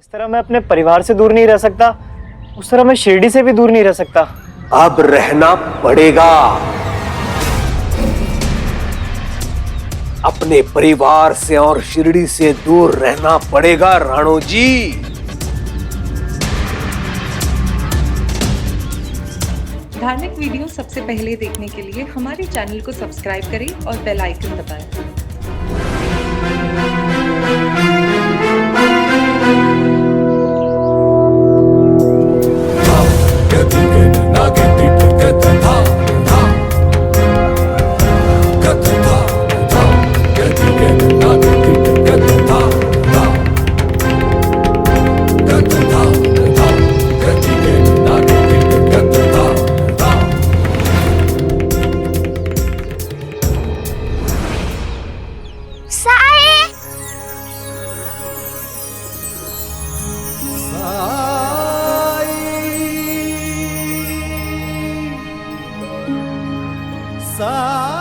जिस तरह मैं अपने परिवार से दूर नहीं रह सकता, उस तरह मैं शिरडी से भी दूर नहीं रह सकता। अब रहना पड़ेगा। अपने परिवार से और शिरडी से दूर रहना पड़ेगा राणो जी। धार्मिक वीडियो सबसे पहले देखने के लिए हमारे चैनल को सब्सक्राइब करें और बेल आइकन दबाएं।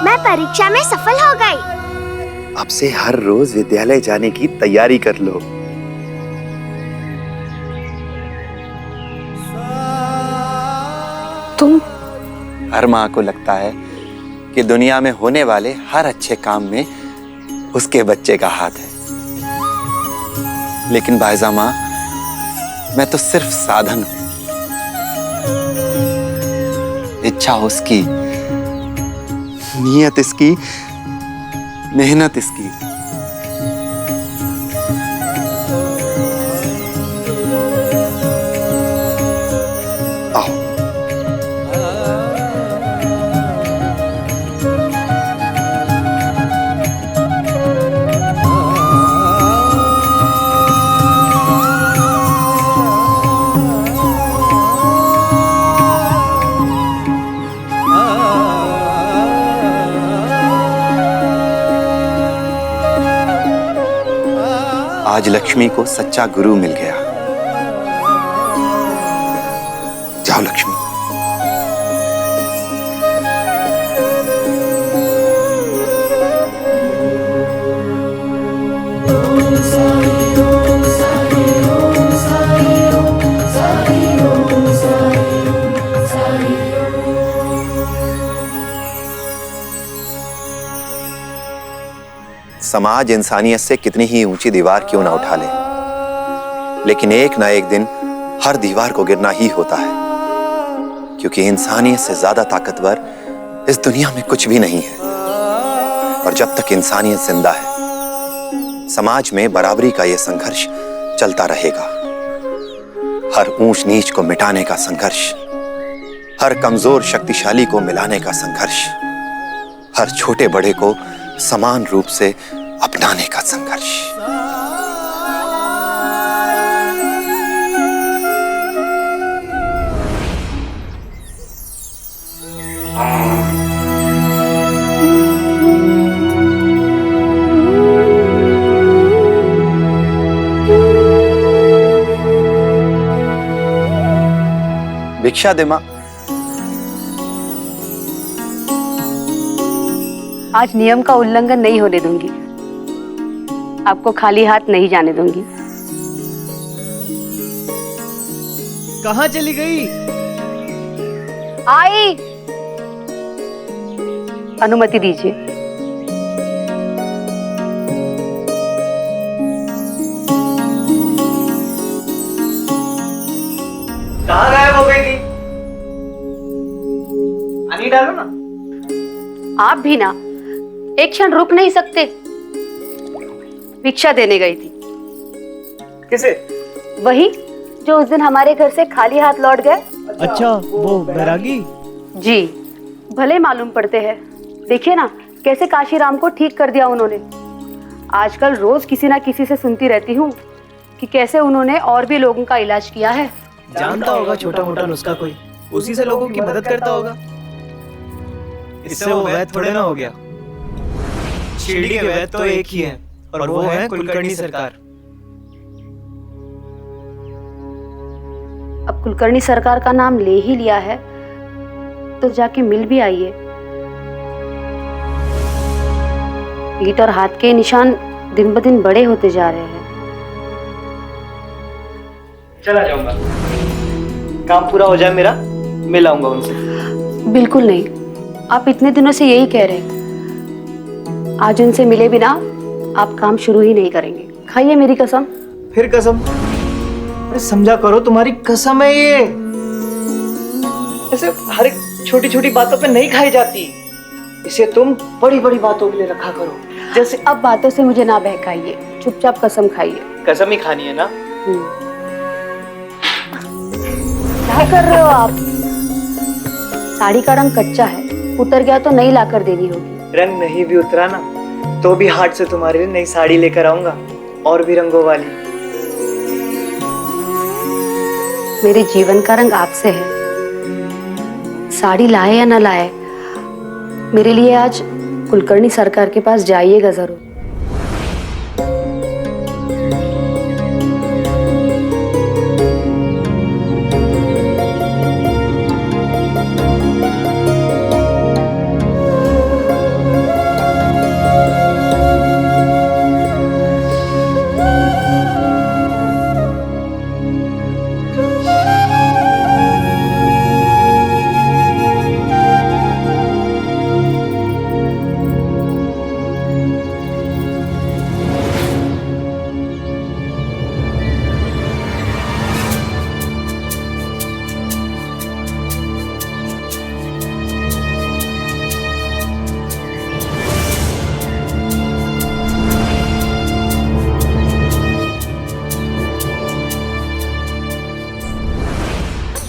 मैं परीक्षा में सफल हो गई। अब से हर रोज विद्यालय जाने की तैयारी कर लो। तुम? हर माँ को लगता है कि दुनिया में होने वाले हर अच्छे काम में उसके बच्चे का हाथ है, लेकिन बायजा माँ, मैं तो सिर्फ साधन हूं। इच्छा उसकी, नियत इसकी, मेहनत इसकी। आओ। आज लक्ष्मी को सच्चा गुरु मिल गया। जाओ लक्ष्मी। समाज इंसानियत से कितनी ही ऊंची दीवार क्यों ना उठा ले, लेकिन एक ना एक दिन हर दीवार को गिरना ही होता है, क्योंकि इंसानियत से ज्यादा ताकतवर इस दुनिया में कुछ भी नहीं है। और जब तक इंसानियत जिंदा है, समाज में बराबरी का यह संघर्ष चलता रहेगा। हर ऊंच नीच को मिटाने का संघर्ष, हर कमजोर शक्तिशाली को मिलाने का संघर्ष, हर छोटे बड़े को समान रूप से अपनाने का संघर्ष। भिक्षा दे मां। आज नियम का उल्लंघन नहीं होने दूंगी। आपको खाली हाथ नहीं जाने दूंगी। कहाँ चली गई? आई। अनुमति दीजिए। कहाँ गायब हो गई थी? पानी डालो ना। आप भी ना एक क्षण रुक नहीं सकते? भिक्षा देने गई थी। किसे? वही जो उस दिन हमारे घर से खाली हाथ लौट गए। अच्छा, वो बैरागी? जी, भले मालूम पड़ते हैं। देखिए ना कैसे काशीराम को ठीक कर दिया उन्होंने। आजकल रोज किसी ना किसी से सुनती रहती हूँ कि कैसे उन्होंने और भी लोगों का इलाज किया है। जानता होगा छोटा मोटा नुस्खा कोई, उसी से लोगों की मदद करता होगा। इससे वो वैद्य थोड़े ना हो गया। शिरडी के वैद्य तो एक ही है, और वो है कुलकर्णी सरकार। अब कुलकर्णी सरकार का नाम ले ही लिया है तो जाके मिल भी आइए। पीठ और हाथ के निशान दिन ब दिन बड़े होते जा रहे हैं। चला जाऊंगा। काम पूरा हो जाए मेरा, मिल आऊंगा उनसे। बिल्कुल नहीं, आप इतने दिनों से यही कह रहे हैं। आज उनसे मिले बिना आप काम शुरू ही नहीं करेंगे। खाइए मेरी कसम। फिर कसम? अरे समझा करो, तुम्हारी कसम है ये। ऐसे हर एक छोटी छोटी बातों पे नहीं खाई जाती, इसे तुम बड़ी बड़ी बातों के लिए रखा करो। जैसे अब बातों से मुझे ना बहकाइए, चुपचाप कसम खाइए। कसम ही खानी है ना? क्या कर रहे हो आप? साड़ी का रंग कच्चा है, उतर गया तो नई लाकर देनी होगी। रंग नहीं भी उतरा ना तो भी हाट से तुम्हारे लिए नई साड़ी लेकर आऊंगा, और भी रंगों वाली। मेरे जीवन का रंग आपसे है। साड़ी लाए या ना लाए, मेरे लिए आज कुलकर्णी सरकार के पास जाइएगा जरूर।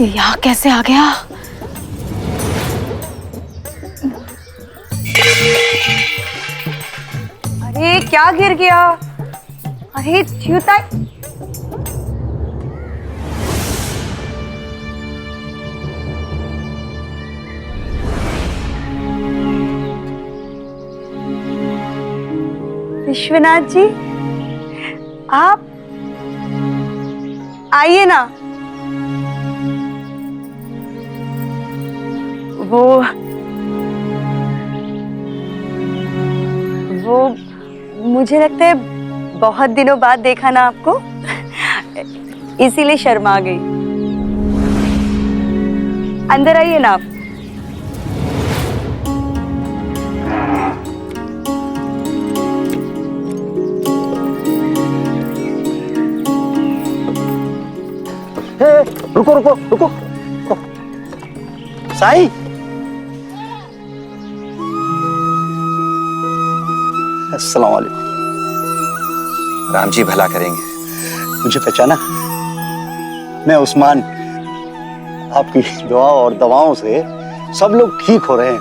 ये यहाँ कैसे आ गया? अरे क्या गिर गया? अरे च्युता। विश्वनाथ जी, आप आइए ना। वो मुझे लगता है बहुत दिनों बाद देखा ना आपको, इसीलिए शर्मा गई। अंदर आइए ना आप। रुको रुको रुको, साईं। अस्सलाम वालेकुम। राम जी भला करेंगे। मुझे पहचाना? मैं उस्मान। आपकी दुआ और दवाओं से सब लोग ठीक हो रहे हैं।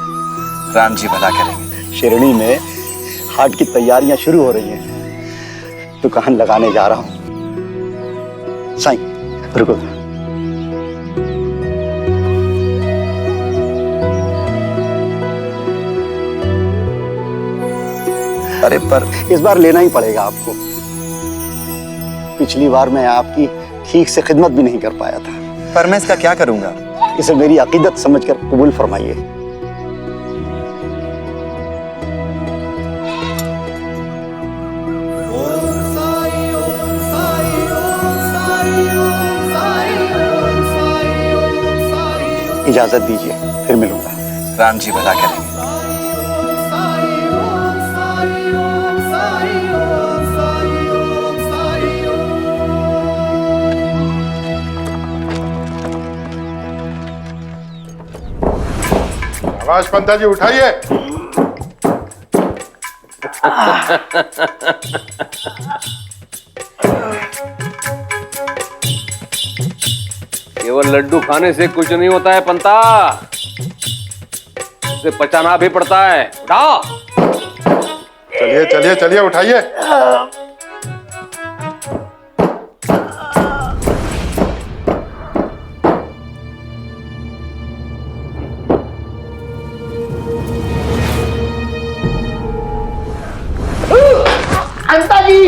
राम जी भला करेंगे। शिरडी में हाट की तैयारियां शुरू हो रही हैं। दुकान लगाने जा रहा हूं। साईं रुको। अरे पर इस बार लेना ही पड़ेगा आपको। पिछली बार मैं आपकी ठीक से खिदमत भी नहीं कर पाया था। पर मैं इसका क्या करूंगा? इसे मेरी अकीदत समझकर कबूल फरमाइए। इजाजत दीजिए, फिर मिलूंगा। राम जी भला करेंगे। आवाज पंता जी उठाइए। केवल लड्डू खाने से कुछ नहीं होता है पंता, उसे पचाना भी पड़ता है। उठाओ। चलिए चलिए चलिए उठाइए।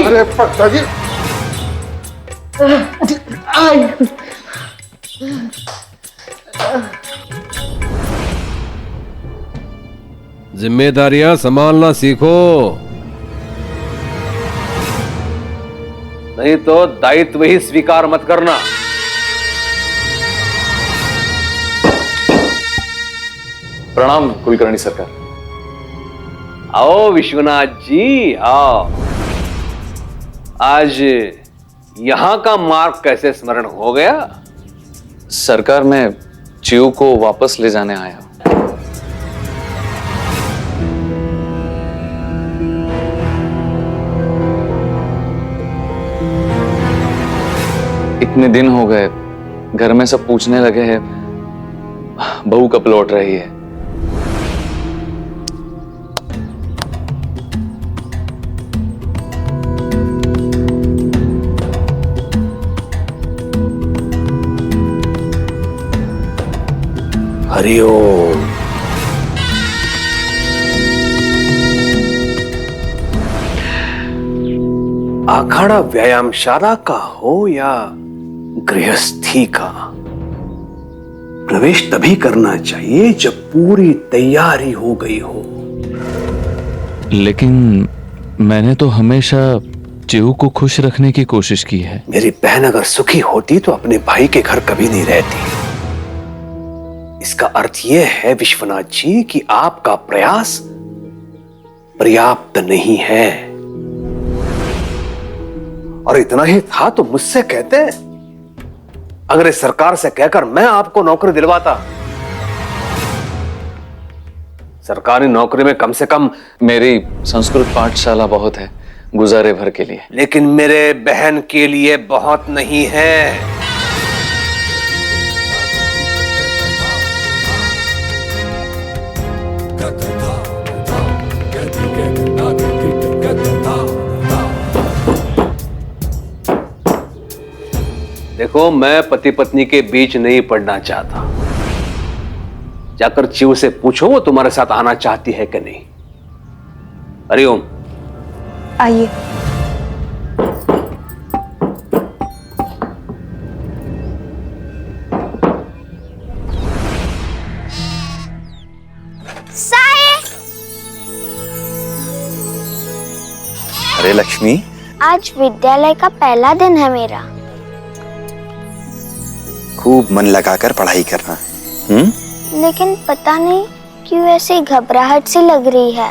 अरे पंता जी। जिम्मेदारियां संभालना सीखो, नहीं तो दायित्व ही स्वीकार मत करना। प्रणाम कुलकर्णी सरकार। आओ विश्वनाथ जी आओ। आज यहां का मार्ग कैसे स्मरण हो गया? सरकार, मैं चिऊ को वापस ले जाने आया। इतने दिन हो गए, घर में सब पूछने लगे हैं बहू कब लौट रही है। हरिओम। अखाड़ा व्यायामशाला का हो या गृहस्थी का, प्रवेश तभी करना चाहिए जब पूरी तैयारी हो गई हो। लेकिन मैंने तो हमेशा चिऊ को खुश रखने की कोशिश की है। मेरी बहन अगर सुखी होती तो अपने भाई के घर कभी नहीं रहती। इसका अर्थ यह है विश्वनाथ जी कि आपका प्रयास पर्याप्त नहीं है। और इतना ही था तो मुझसे कहते, अगर इस सरकार से कहकर मैं आपको नौकरी दिलवाता। सरकारी नौकरी में कम से कम मेरी संस्कृत पाठशाला बहुत है गुजारे भर के लिए। लेकिन मेरे बहन के लिए बहुत नहीं है। देखो, मैं पति पत्नी के बीच नहीं पड़ना चाहता। जाकर चिऊ से पूछो वो तुम्हारे साथ आना चाहती है कि नहीं। हरिओम। आइए। अरे लक्ष्मी, आज विद्यालय का पहला दिन है मेरा। खूब मन लगाकर पढ़ाई करना। लेकिन पता नहीं क्यों ऐसी घबराहट सी लग रही है।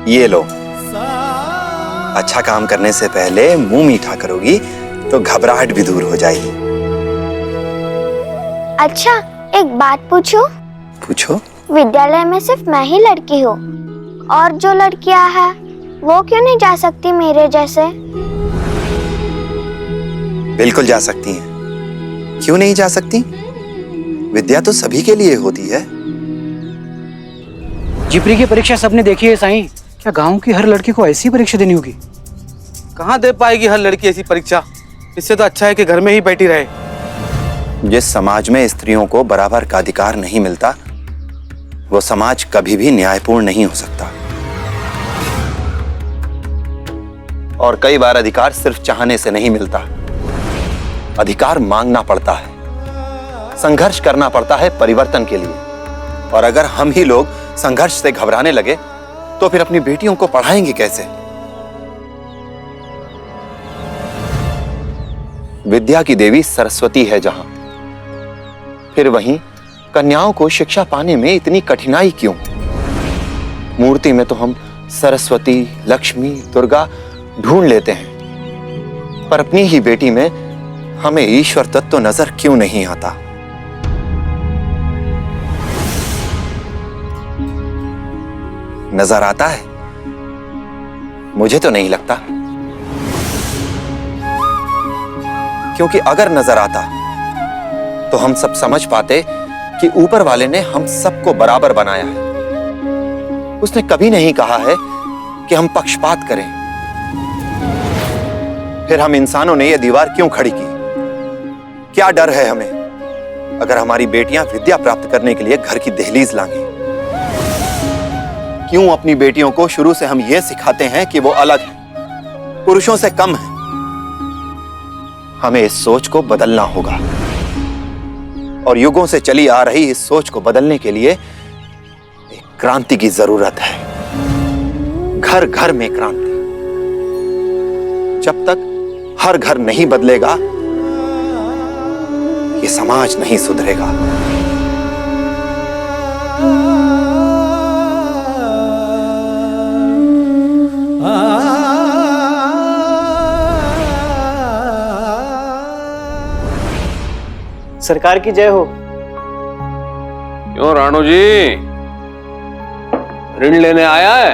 ये लो, अच्छा काम करने से पहले मुंह मीठा करोगी तो घबराहट भी दूर हो जाएगी। अच्छा, एक बात पूछूं? पूछो। विद्यालय में सिर्फ मैं ही लड़की हूँ, और जो लड़कियां हैं वो क्यों नहीं जा सकती मेरे जैसे? बिल्कुल जा सकती हैं। क्यों नहीं जा सकती? विद्या तो सभी के लिए होती है। जीपरी की परीक्षा सबने देखी है साईं। क्या गांव की हर लड़की को ऐसी परीक्षा देनी होगी? कहाँ दे पाएगी हर लड़की ऐसी परीक्षा? इससे तो अच्छा है कि घर में ही बैठी रहे। जिस समाज में स्त्रियों को बराबर का अधिकार नहीं मिलता, वो समाज कभी भी न्यायपूर्ण नहीं हो सकता। और कई बार अधिकार सिर्फ चाहने से नहीं मिलता। अधिकार मांगना पड़ता है, संघर्ष करना पड़ता है परिवर्तन के लिए। और अगर हम ही लोग संघर्ष से घबराने लगे तो फिर अपनी बेटियों को पढ़ाएंगे कैसे? विद्या की देवी सरस्वती है जहां, फिर वहीं कन्याओं को शिक्षा पाने में इतनी कठिनाई क्यों? मूर्ति में तो हम सरस्वती, लक्ष्मी, दुर्गा ढूंढ लेते हैं, पर अपनी ही बेटी में हमें ईश्वर तत्व नजर क्यों नहीं आता? नजर आता है? मुझे तो नहीं लगता। क्योंकि अगर नजर आता तो हम सब समझ पाते कि ऊपर वाले ने हम सबको बराबर बनाया है। उसने कभी नहीं कहा है कि हम पक्षपात करें। फिर हम इंसानों ने यह दीवार क्यों खड़ी की? क्या डर है हमें अगर हमारी बेटियां विद्या प्राप्त करने के लिए घर की दहलीज लांगी? क्यों अपनी बेटियों को शुरू से हम यह सिखाते हैं कि वो अलग है, पुरुषों से कम है? हमें इस सोच को बदलना होगा, और युगों से चली आ रही इस सोच को बदलने के लिए एक क्रांति की जरूरत है। घर घर में क्रांति। जब तक हर घर नहीं बदलेगा ये समाज नहीं सुधरेगा। सरकार की जय हो। क्यों राणू जी, ऋण लेने आया है?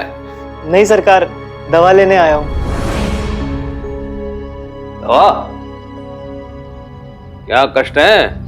नहीं सरकार, दवा लेने आया हूँ। दवा? क्या कष्ट है?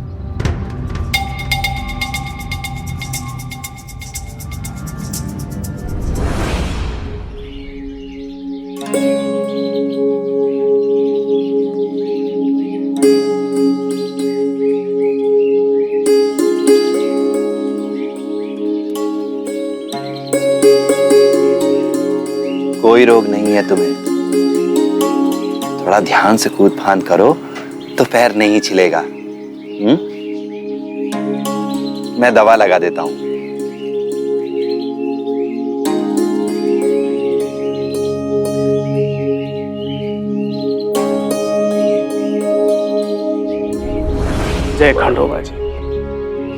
कोई रोग नहीं है तुम्हें। थोड़ा ध्यान से कूद फांद करो तो पैर नहीं छिलेगा। मैं दवा लगा देता हूं। जय खंडोबा जी,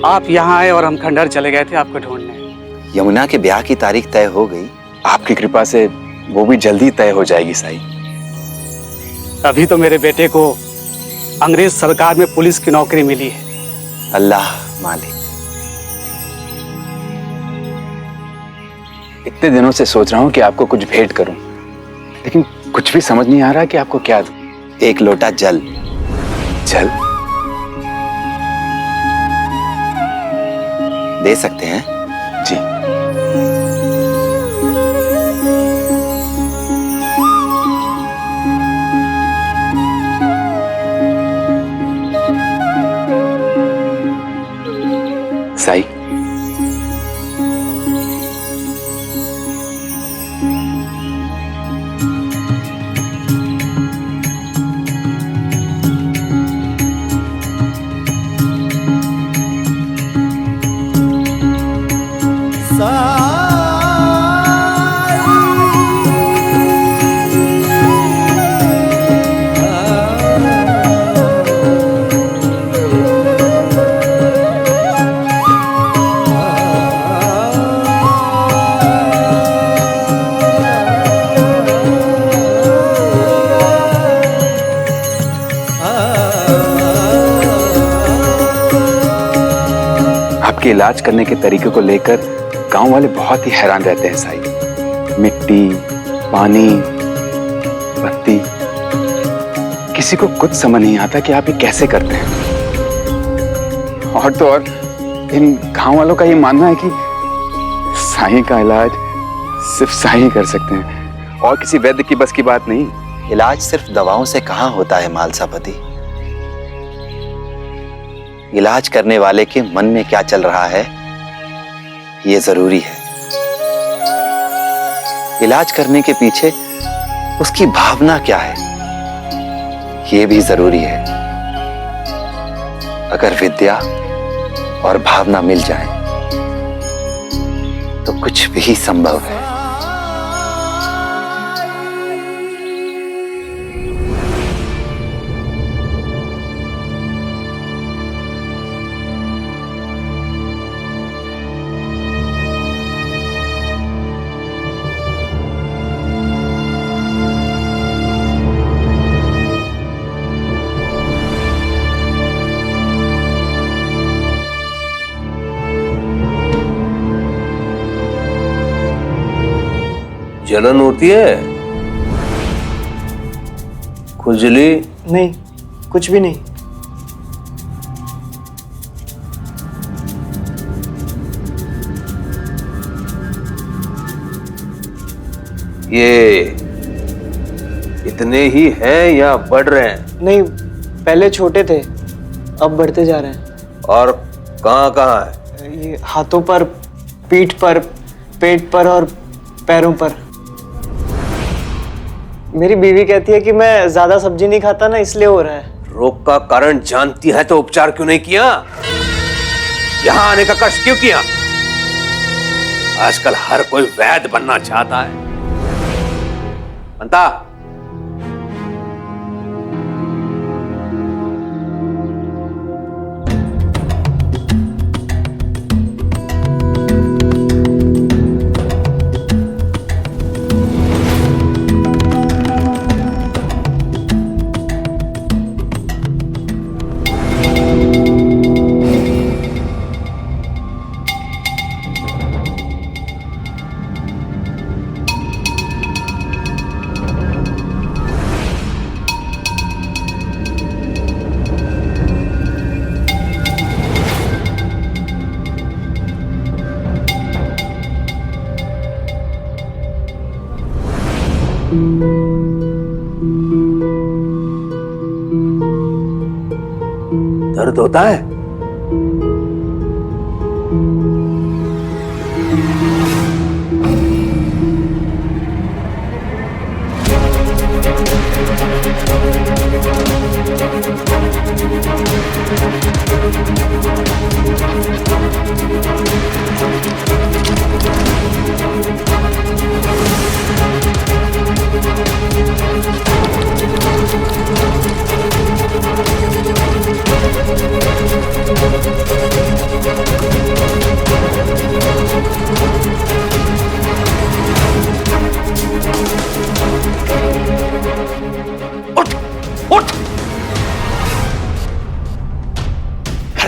आप यहाँ आए और हम खंडहर चले गए थे आपको ढूंढने। यमुना के ब्याह की तारीख तय हो गई। आपकी कृपा से वो भी जल्दी तय हो जाएगी साईं। अभी तो मेरे बेटे को अंग्रेज सरकार में पुलिस की नौकरी मिली है। अल्लाह मालिक। इतने दिनों से सोच रहा हूँ कि आपको कुछ भेंट करूं, लेकिन कुछ भी समझ नहीं आ रहा कि आपको क्या दूं। एक लोटा जल। जल दे सकते हैं? जी। साईं, आपके इलाज करने के तरीके को लेकर गांव वाले बहुत ही हैरान रहते हैं साईं। मिट्टी, पानी, बत्ती, किसी को कुछ समझ नहीं आता कि आप ये कैसे करते हैं। और तो और इन गांव वालों का ये मानना है कि साईं का इलाज सिर्फ साईं कर सकते हैं और किसी वैद्य की बस की बात नहीं। इलाज सिर्फ दवाओं से कहां होता है मालसापति। इलाज करने वाले के मन में क्या चल रहा है ये जरूरी है। इलाज करने के पीछे उसकी भावना क्या है ये भी जरूरी है। अगर विद्या और भावना मिल जाए तो कुछ भी संभव है। जलन होती है? खुजली? नहीं, कुछ भी नहीं। ये इतने ही हैं या बढ़ रहे हैं? नहीं, पहले छोटे थे, अब बढ़ते जा रहे हैं। और कहाँ कहाँ है? ये हाथों पर, पीठ पर, पेट पर और पैरों पर। मेरी बीवी कहती है कि मैं ज्यादा सब्जी नहीं खाता ना, इसलिए हो रहा है। रोग का कारण जानती है तो उपचार क्यों नहीं किया? यहां आने का कष्ट क्यों किया? आजकल हर कोई वैद्य बनना चाहता है। बनता? दर्द होता है?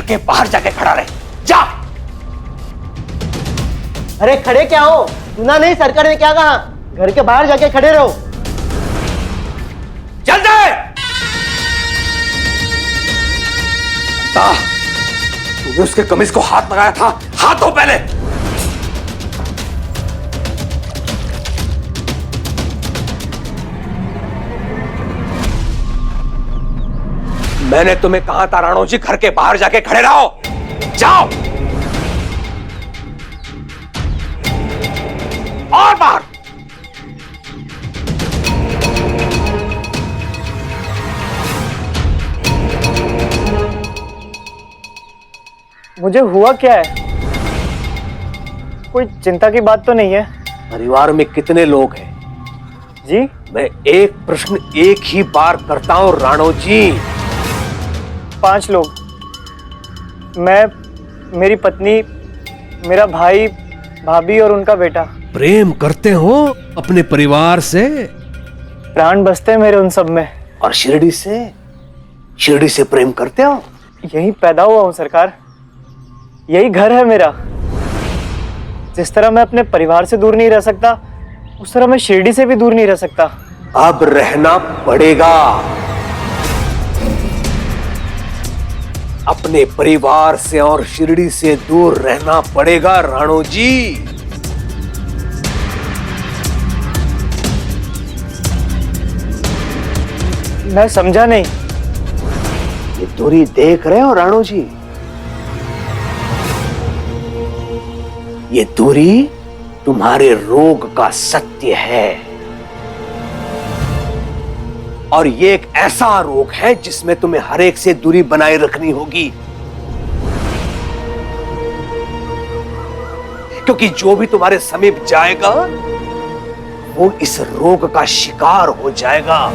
के बाहर जाके खड़ा रहे, जा। अरे खड़े क्या हो? सुना नहीं सरकार ने क्या कहा? घर के बाहर जाके खड़े रहो। चल जाए। तूने उसके कमीज को हाथ लगाया था, हाथ धो पहले। मैंने तुम्हें कहा था राणो जी, घर के बाहर जाके खड़े रहो, जाओ। और बाहर। मुझे हुआ क्या है? कोई चिंता की बात तो नहीं है? परिवार में कितने लोग हैं जी? मैं एक प्रश्न एक ही बार करता हूं राणो जी। 5 लोग। मैं, मेरी पत्नी, मेरा भाई, भाभी और उनका बेटा। प्रेम करते हो अपने परिवार से? प्राण बसते हैं मेरे उन सब में। और शिरडी से? शिरडी से प्रेम करते हो? यही पैदा हुआ हूं सरकार, यही घर है मेरा। जिस तरह मैं अपने परिवार से दूर नहीं रह सकता, उस तरह मैं शिरडी से भी दूर नहीं रह सकता। अब रहना पड़ेगा। अपने परिवार से और शिरडी से दूर रहना पड़ेगा राणो जी। मैं समझा नहीं। ये दूरी देख रहे हो राणो जी? ये दूरी तुम्हारे रोग का सत्य है। और ये एक ऐसा रोग है जिसमें तुम्हें हर एक से दूरी बनाए रखनी होगी, क्योंकि जो भी तुम्हारे समीप जाएगा वो इस रोग का शिकार हो जाएगा।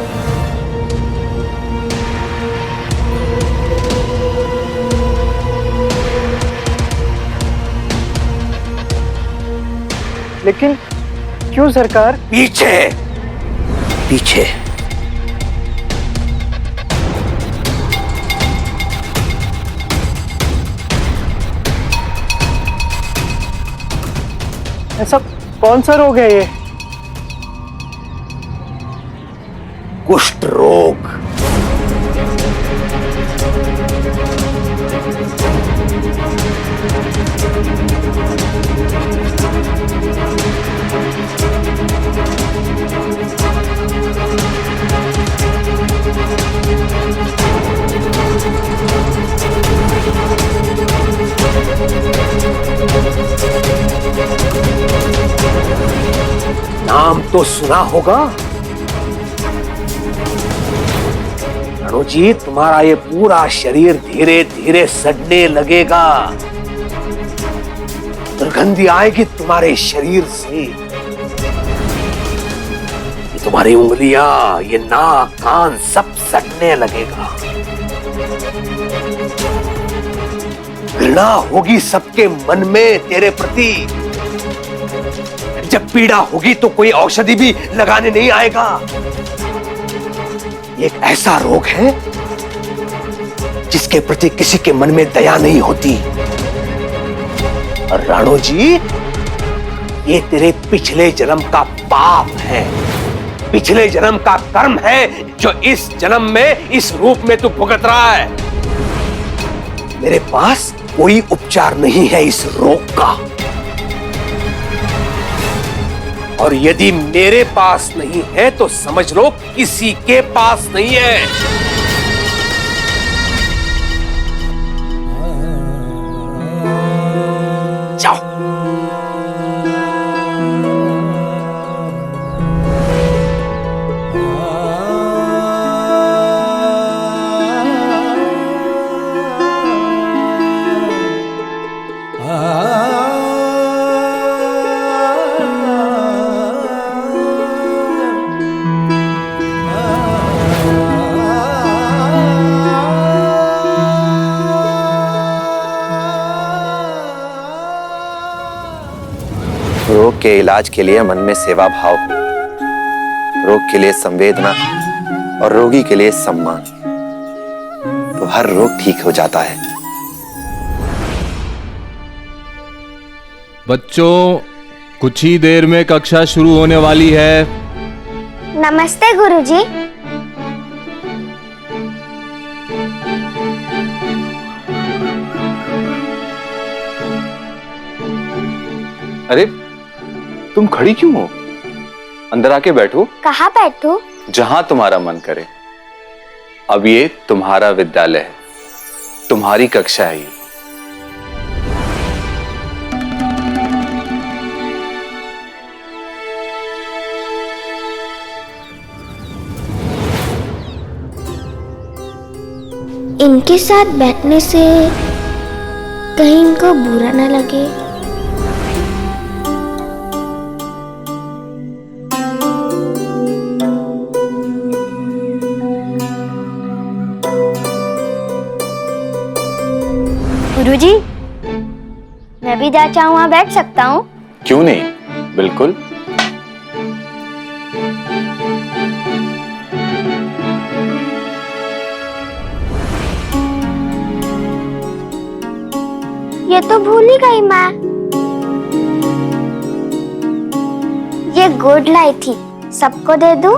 लेकिन क्यों सरकार? पीछे पीछे। ऐसा कौन सा रोग है ये? कुष्ठ रोग। नाम तो सुना होगा राणो जी। तुम्हारा ये पूरा शरीर धीरे धीरे सड़ने लगेगा। दुर्गंधी आएगी तुम्हारे शरीर से। ये तुम्हारी उंगलियां, ये नाक, कान सब सड़ने लगेगा। घृणा होगी सबके मन में तेरे प्रति। जब पीड़ा होगी तो कोई औषधि भी लगाने नहीं आएगा। एक ऐसा रोग है जिसके प्रति किसी के मन में दया नहीं होती। और राणो जी, ये तेरे पिछले जन्म का पाप है, पिछले जन्म का कर्म है जो इस जन्म में इस रूप में तू भुगत रहा है। मेरे पास कोई उपचार नहीं है इस रोग का, और यदि मेरे पास नहीं है तो समझ लो किसी के पास नहीं है। रोग के इलाज के लिए मन में सेवा भाव हो, रोग के लिए संवेदना और रोगी के लिए सम्मान, तो हर रोग ठीक हो जाता है। बच्चों, कुछ ही देर में कक्षा शुरू होने वाली है। नमस्ते गुरुजी। अरे तुम खड़ी क्यों हो? अंदर आके बैठो। कहाँ बैठूं? जहां तुम्हारा मन करे। अब ये तुम्हारा विद्यालय है, तुम्हारी कक्षा है ये। इनके साथ बैठने से कहीं इनको बुरा न लगे। गुरुजी, मैं भी जहाँ चाहूँ वहाँ बैठ सकता हूँ? क्यों नहीं, बिल्कुल। ये तो भूल ही गई मैं। ये गुड लाई थी, सबको दे दूं?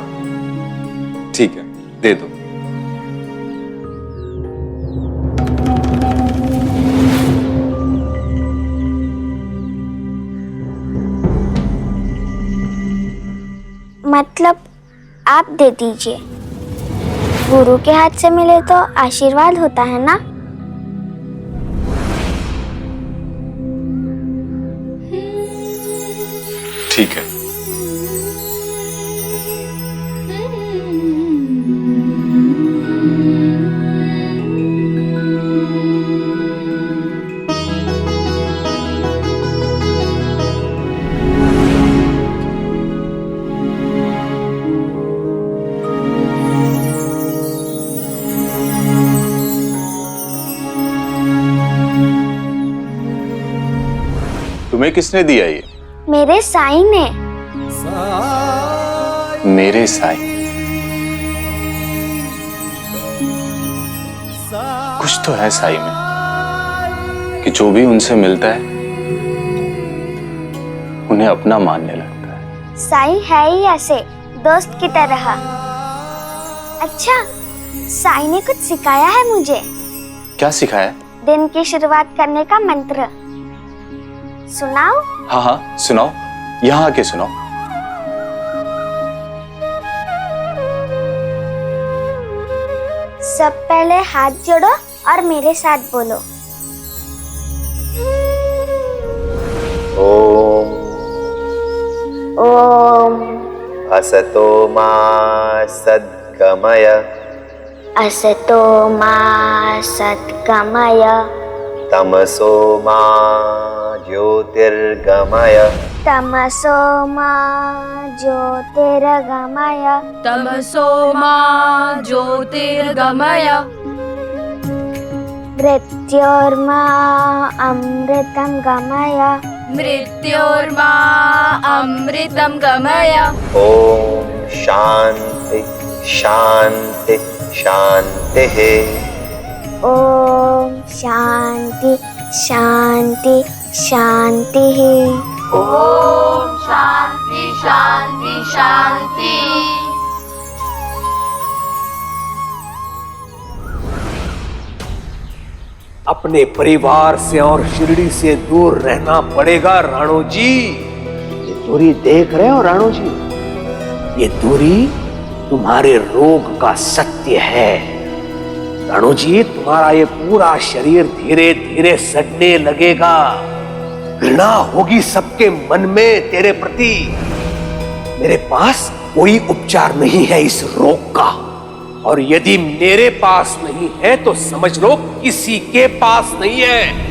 ठीक है, दे दो। मतलब आप दे दीजिए। गुरु के हाथ से मिले तो आशीर्वाद होता है ना। ठीक है। तुम्हें किसने दिया ये? मेरे साईं ने। मेरे साईं? कुछ तो है साईं में कि जो भी उनसे मिलता है उन्हें अपना मानने लगता है। साईं है ही ऐसे, दोस्त की तरह। अच्छा, साईं ने कुछ सिखाया है मुझे। क्या सिखाया? दिन की शुरुआत करने का मंत्र। सुनाओ? हाँ हाँ, सुनाओ। यहाँ आके सुनाओ। सब पहले हाथ जोड़ो और मेरे साथ बोलो। ओम ओम असतो मा सद्गमय असतो मा सद्गमय तमसो मा ज्योतिर्गमय तमसो मा ज्योतिर्गमय तमसो मा ज्योतिर्गमय मृत्योर्मा अमृतं गमय मृत्योर्मा अमृतं गमय। ओम शांति शांति शांतिः। ओम शांति शांति शांतिः। ओम शांति शांति शांति। अपने परिवार से और शिरडी से दूर रहना पड़ेगा राणो जी। ये दूरी देख रहे हो राणो जी? ये दूरी तुम्हारे रोग का सत्य है। राणो जी, तुम्हारा ये पूरा शरीर धीरे धीरे सड़ने लगेगा। घृणा होगी सबके मन में तेरे प्रति। मेरे पास कोई उपचार नहीं है इस रोग का, और यदि मेरे पास नहीं है तो समझ लो किसी के पास नहीं है।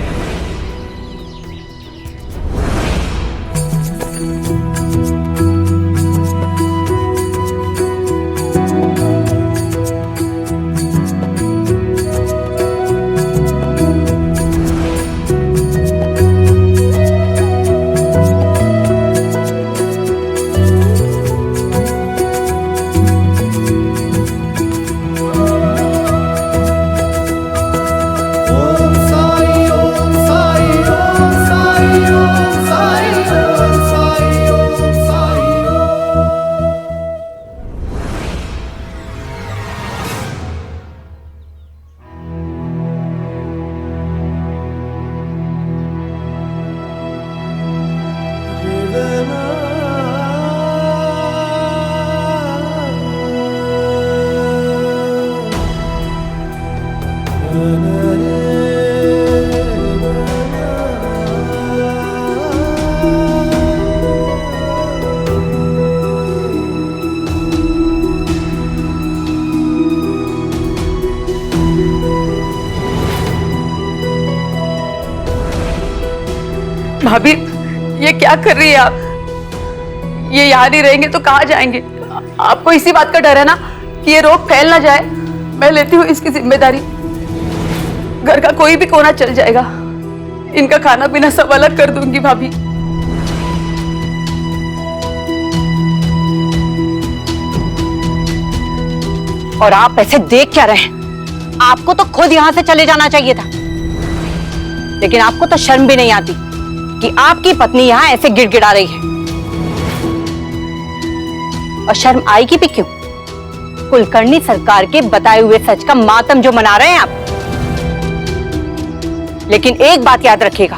भाभी, ये क्या कर रही है आप? ये यहाँ नहीं रहेंगे तो कहाँ जाएंगे? आपको इसी बात का डर है ना कि ये रोग फैल ना जाए। मैं लेती हूँ इसकी जिम्मेदारी। घर का कोई भी कोना चल जाएगा। इनका खाना पीना सब अलग कर दूंगी भाभी। और आप ऐसे देख क्या रहे हैं? आपको तो खुद यहां से चले जाना चाहिए था, लेकिन आपको तो शर्म भी नहीं आती कि आपकी पत्नी यहां ऐसे गिड़गिड़ा रही है। और शर्म आएगी भी क्यों? कुलकर्णी सरकार के बताए हुए सच का मातम जो मना रहे हैं आप। लेकिन एक बात याद रखिएगा,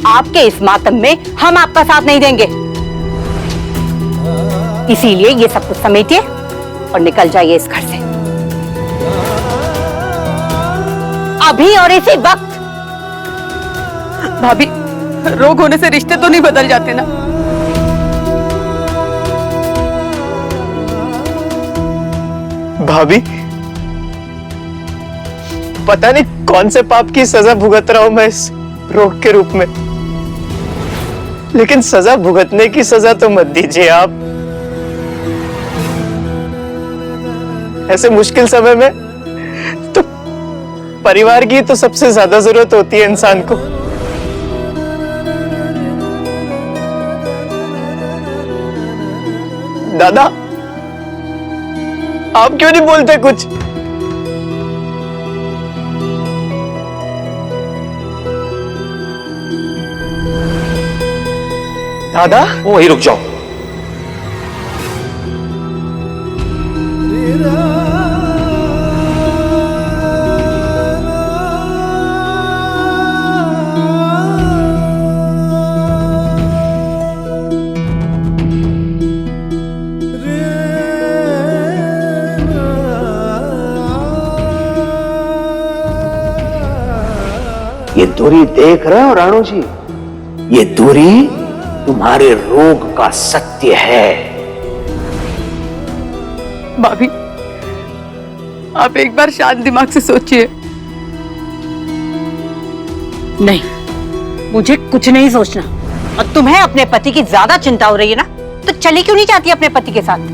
आपके इस मातम में हम आपका साथ नहीं देंगे। इसीलिए ये सब कुछ समेटिए और निकल जाइए इस घर से अभी और इसी वक्त। भाभी, रोग होने से रिश्ते तो नहीं बदल जाते ना? भाभी, पता नहीं कौन से पाप की सजा भुगत रहा हूं मैं इस रोग के रूप में, लेकिन सजा भुगतने की सजा तो मत दीजिए आप। ऐसे मुश्किल समय में तो परिवार की तो सबसे ज्यादा जरूरत होती है इंसान को। दादा, आप क्यों नहीं बोलते कुछ? दादा, वहीं रुक जाओ। ये दूरी देख रहे हो राणो जी? ये दूरी तुम्हारे रोग का सत्य है। भाभी, आप एक बार शांत दिमाग से सोचिए। नहीं, मुझे कुछ नहीं सोचना। और तुम्हें अपने पति की ज्यादा चिंता हो रही है ना, तो चली क्यों नहीं जाती अपने पति के साथ?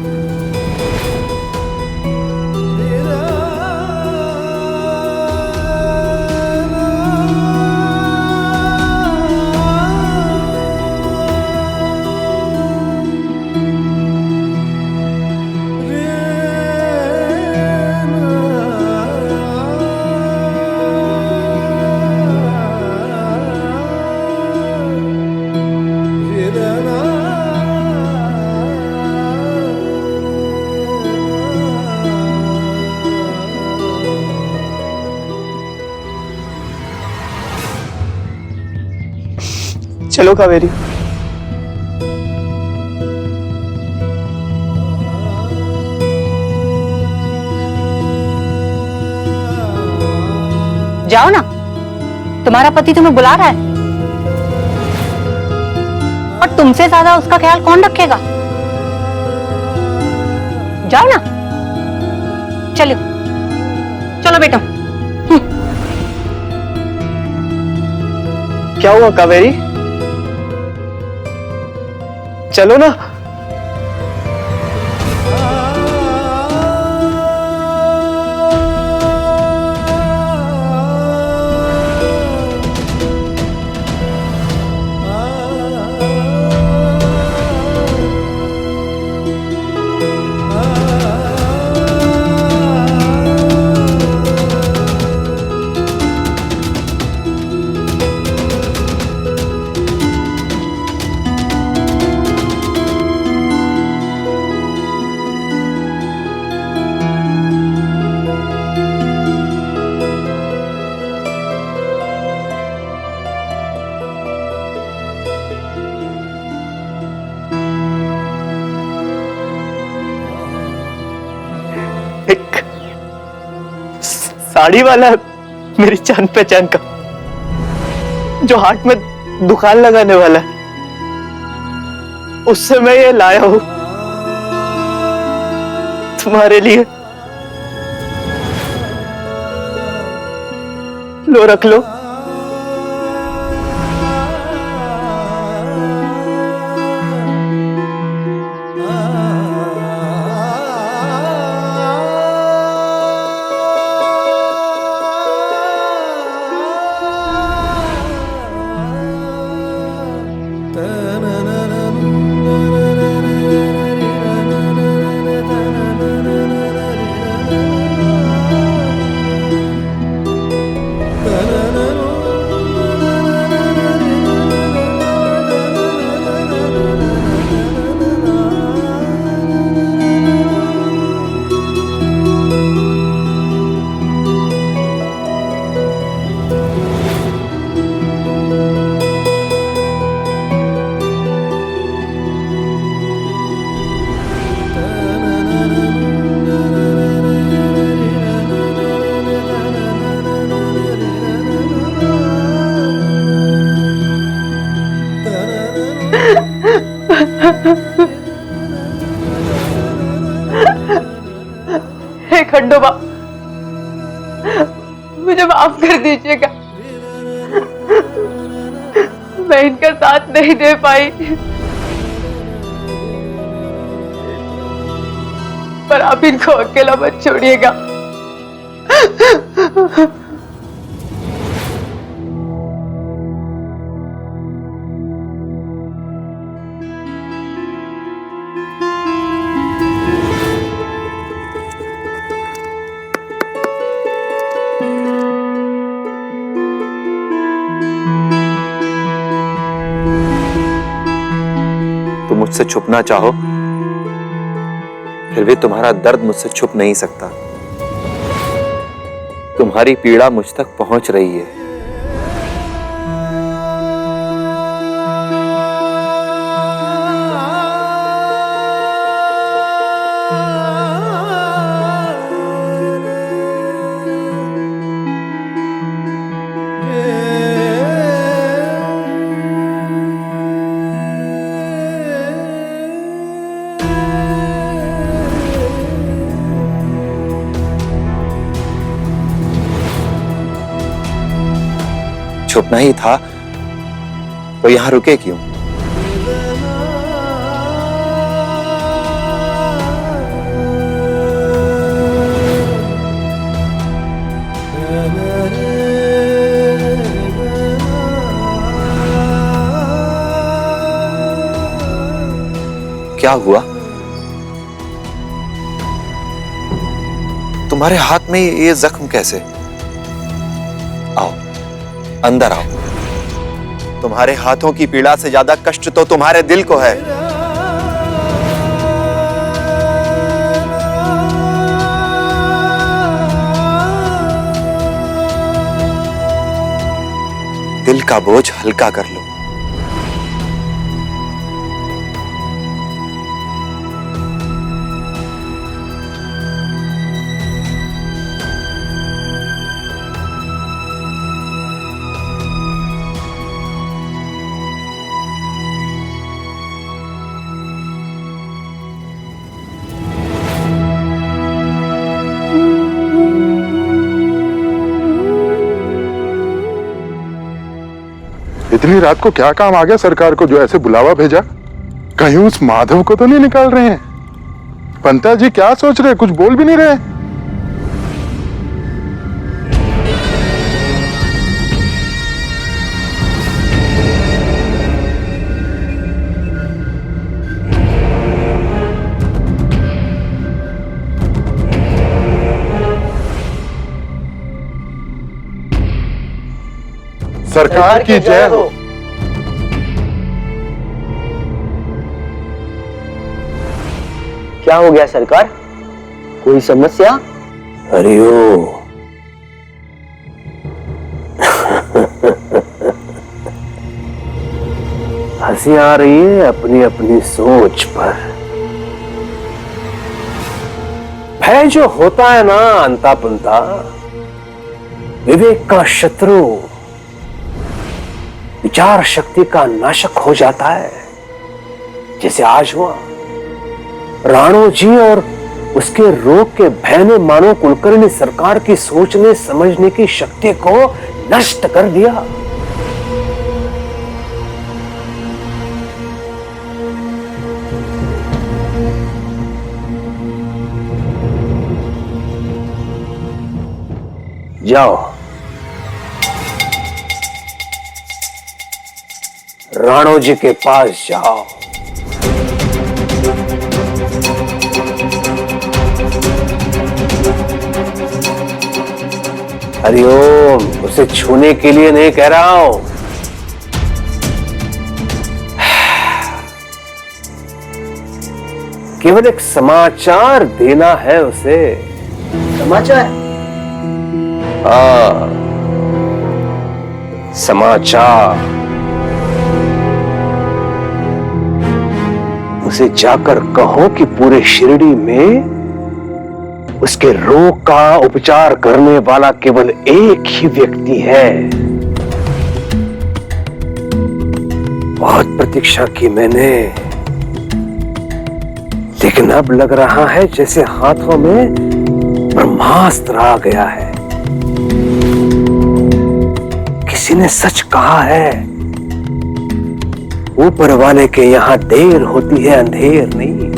चलो कावेरी। जाओ ना, तुम्हारा पति तुम्हें बुला रहा है। और तुमसे ज्यादा उसका ख्याल कौन रखेगा? जाओ ना, चलो चलो बेटा। क्या हुआ कावेरी? चलो ना। साड़ी वाला मेरी जान पहचान का, जो हाथ में दुकान लगाने वाला है, उससे मैं ये लाया हूं तुम्हारे लिए। लो रख लो। हे खंडोबा, मुझे माफ कर दीजिएगा, मैं इनका साथ नहीं दे पाई, पर आप इनको अकेला मत छोड़िएगा। तुम मुझसे छुपना चाहो, फिर भी तुम्हारा दर्द मुझसे छुप नहीं सकता। तुम्हारी पीड़ा मुझ तक पहुंच रही है। छुपना ही था तो यहां रुके क्यों? क्या हुआ? तुम्हारे हाथ में ये जख्म कैसे? आओ, अंदर आओ। तुम्हारे हाथों की पीड़ा से ज्यादा कष्ट तो तुम्हारे दिल को है। दिल का बोझ हल्का कर लो। इतनी रात को क्या काम आ गया सरकार को जो ऐसे बुलावा भेजा? कहीं उस माधव को तो नहीं निकाल रहे हैं? पंता जी क्या सोच रहे, कुछ बोल भी नहीं रहे। सरकार की जय हो। क्या हो गया सरकार, कोई समस्या? अरे ओ हंसी आ रही है अपनी अपनी सोच पर। भय जो होता है ना अंता पुंता, विवेक का शत्रु, विचार शक्ति का नाशक हो जाता है, जैसे आज हुआ। राणो जी और उसके रोग के भय ने मानो कुलकर्णी सरकार की सोचने समझने की शक्ति को नष्ट कर दिया। जाओ, राणो जी के पास जाओ। हरिओम, उसे छूने के लिए नहीं कह रहा हूं। केवल एक समाचार देना है उसे। समाचार? हाँ, समाचार। उसे जाकर कहो कि पूरे शिरडी में उसके रोग का उपचार करने वाला केवल एक ही व्यक्ति है। बहुत प्रतीक्षा की मैंने, लेकिन अब लग रहा है जैसे हाथों में ब्रह्मास्त्र आ गया है। किसी ने सच कहा है, ऊपर वाले के यहां देर होती है, अंधेर नहीं।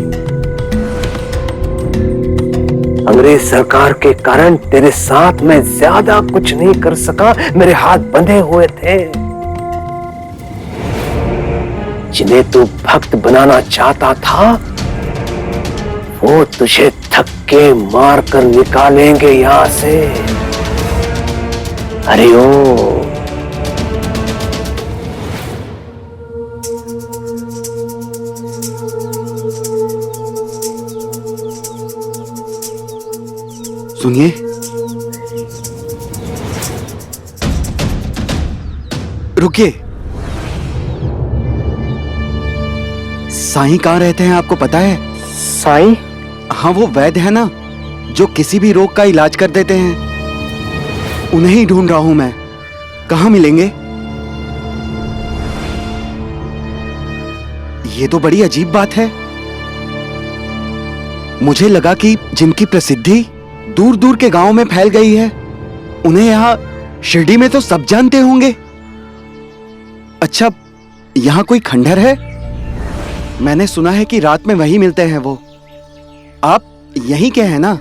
अंग्रेज सरकार के कारण तेरे साथ मैं ज्यादा कुछ नहीं कर सका, मेरे हाथ बंधे हुए थे। जिन्हें तू भक्त बनाना चाहता था, वो तुझे धक्के मारकर निकालेंगे यहां से। हरिओम। सुनिए, रुकिए। साईं कहाँ रहते हैं आपको पता है? साईं? हाँ, वो वैद्य है ना, जो किसी भी रोग का इलाज कर देते हैं। उन्हें ही ढूंढ रहा हूं मैं। कहाँ मिलेंगे? ये तो बड़ी अजीब बात है। मुझे लगा कि जिनकी प्रसिद्धि दूर दूर के गांव में फैल गई है, उन्हें यहाँ शिरडी में तो सब जानते होंगे। अच्छा, यहाँ कोई खंडहर है? मैंने सुना है कि रात में वही मिलते हैं वो। आप यहीं के हैं ना?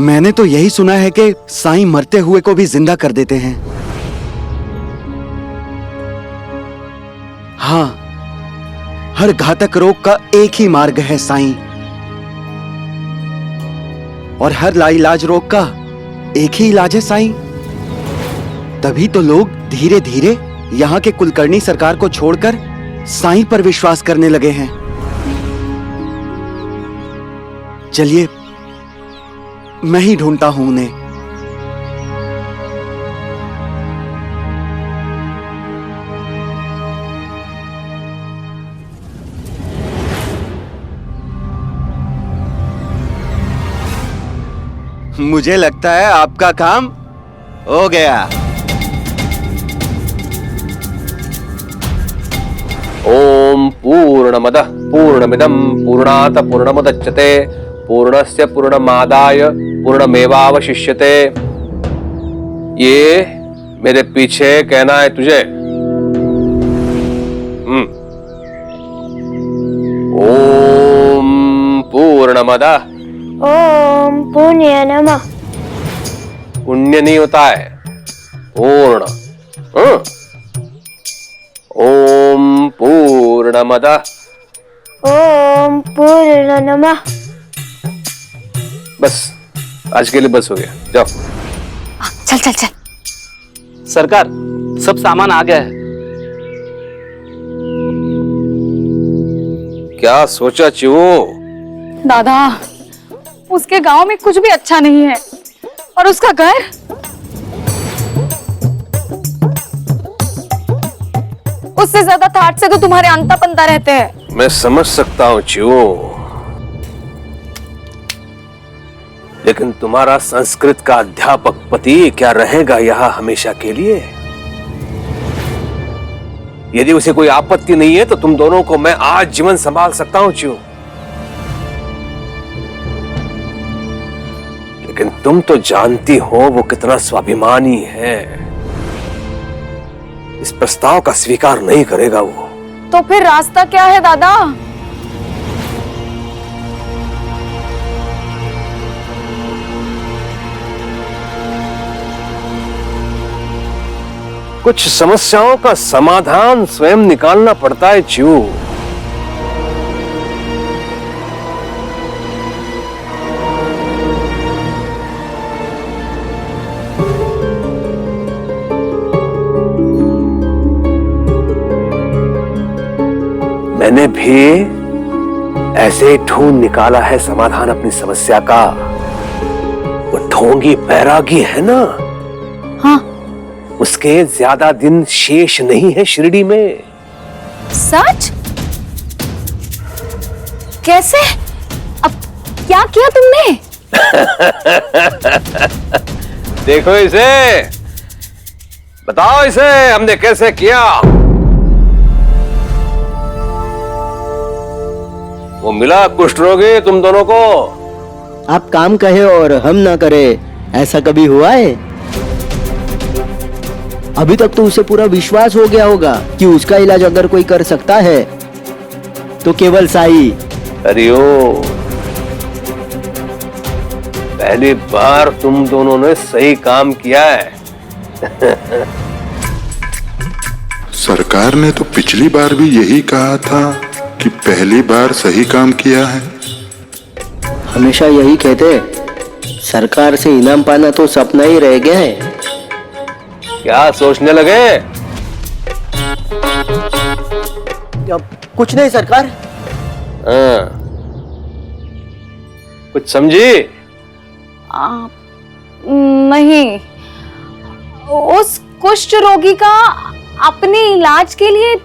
मैंने तो यही सुना है कि साईं मरते हुए को भी जिंदा कर देते हैं। हाँ, हर घातक रोग का एक ही मार्ग है साईं, और हर लाइलाज रोग का एक ही इलाज है साईं। तभी तो लोग धीरे धीरे यहाँ के कुलकर्णी सरकार को छोड़कर साईं पर विश्वास करने लगे हैं। चलिए, मैं ही ढूंढता हूं उन्हें। मुझे लगता है आपका काम हो गया। ओम पूर्णमदः पूर्णमिदं पूर्णात् पूर्णमुदच्यते पूर्णस्य पूर्णमादाय पूर्णमेवावशिष्यते। ये मेरे पीछे कहना है तुझे। ओम पूर्णमदः। ओम पुण्य नमः। पुण्य नहीं होता है, पूर्ण। ओम पूर्णमदः। ओम पूर्ण नमः। बस आज के लिए बस हो गया, जाओ। चल चल चल। सरकार, सब सामान आ गया है। क्या सोचा चिऊ? दादा, उसके गांव में कुछ भी अच्छा नहीं है, और उसका घर उससे ज्यादा ठाट से तो तुम्हारे अंता पंता रहते हैं। मैं समझ सकता हूँ चिऊ, लेकिन तुम्हारा संस्कृत का अध्यापक पति क्या रहेगा यहाँ हमेशा के लिए? यदि उसे कोई आपत्ति नहीं है तो तुम दोनों को मैं आजीवन संभाल सकता हूं च्यू। लेकिन तुम तो जानती हो वो कितना स्वाभिमानी है। इस प्रस्ताव का स्वीकार नहीं करेगा वो। तो फिर रास्ता क्या है दादा? कुछ समस्याओं का समाधान स्वयं निकालना पड़ता है च्यू। मैंने भी ऐसे ढूंढ निकाला है समाधान अपनी समस्या का। वो ढोंगी बैरागी है ना, हाँ, उसके ज्यादा दिन शेष नहीं है शिरडी में। सच? कैसे? अब क्या किया तुमने? देखो इसे, बताओ इसे हमने कैसे किया। वो मिला कुष्ठ रोगी तुम दोनों को। आप काम कहे और हम ना करे, ऐसा कभी हुआ है? अभी तक तो उसे पूरा विश्वास हो गया होगा कि उसका इलाज अगर कोई कर सकता है तो केवल साई। अरे ओ, पहली बार तुम दोनों ने सही काम किया है। सरकार ने तो पिछली बार भी यही कहा था कि पहली बार सही काम किया है। हमेशा यही कहते, सरकार से इनाम पाना तो सपना ही रह गया है। क्या सोचने लगे? कुछ नहीं सरकार। हाँ, कुछ समझी? नहीं, उस कुष्ठ रोगी का अपने इलाज के लिए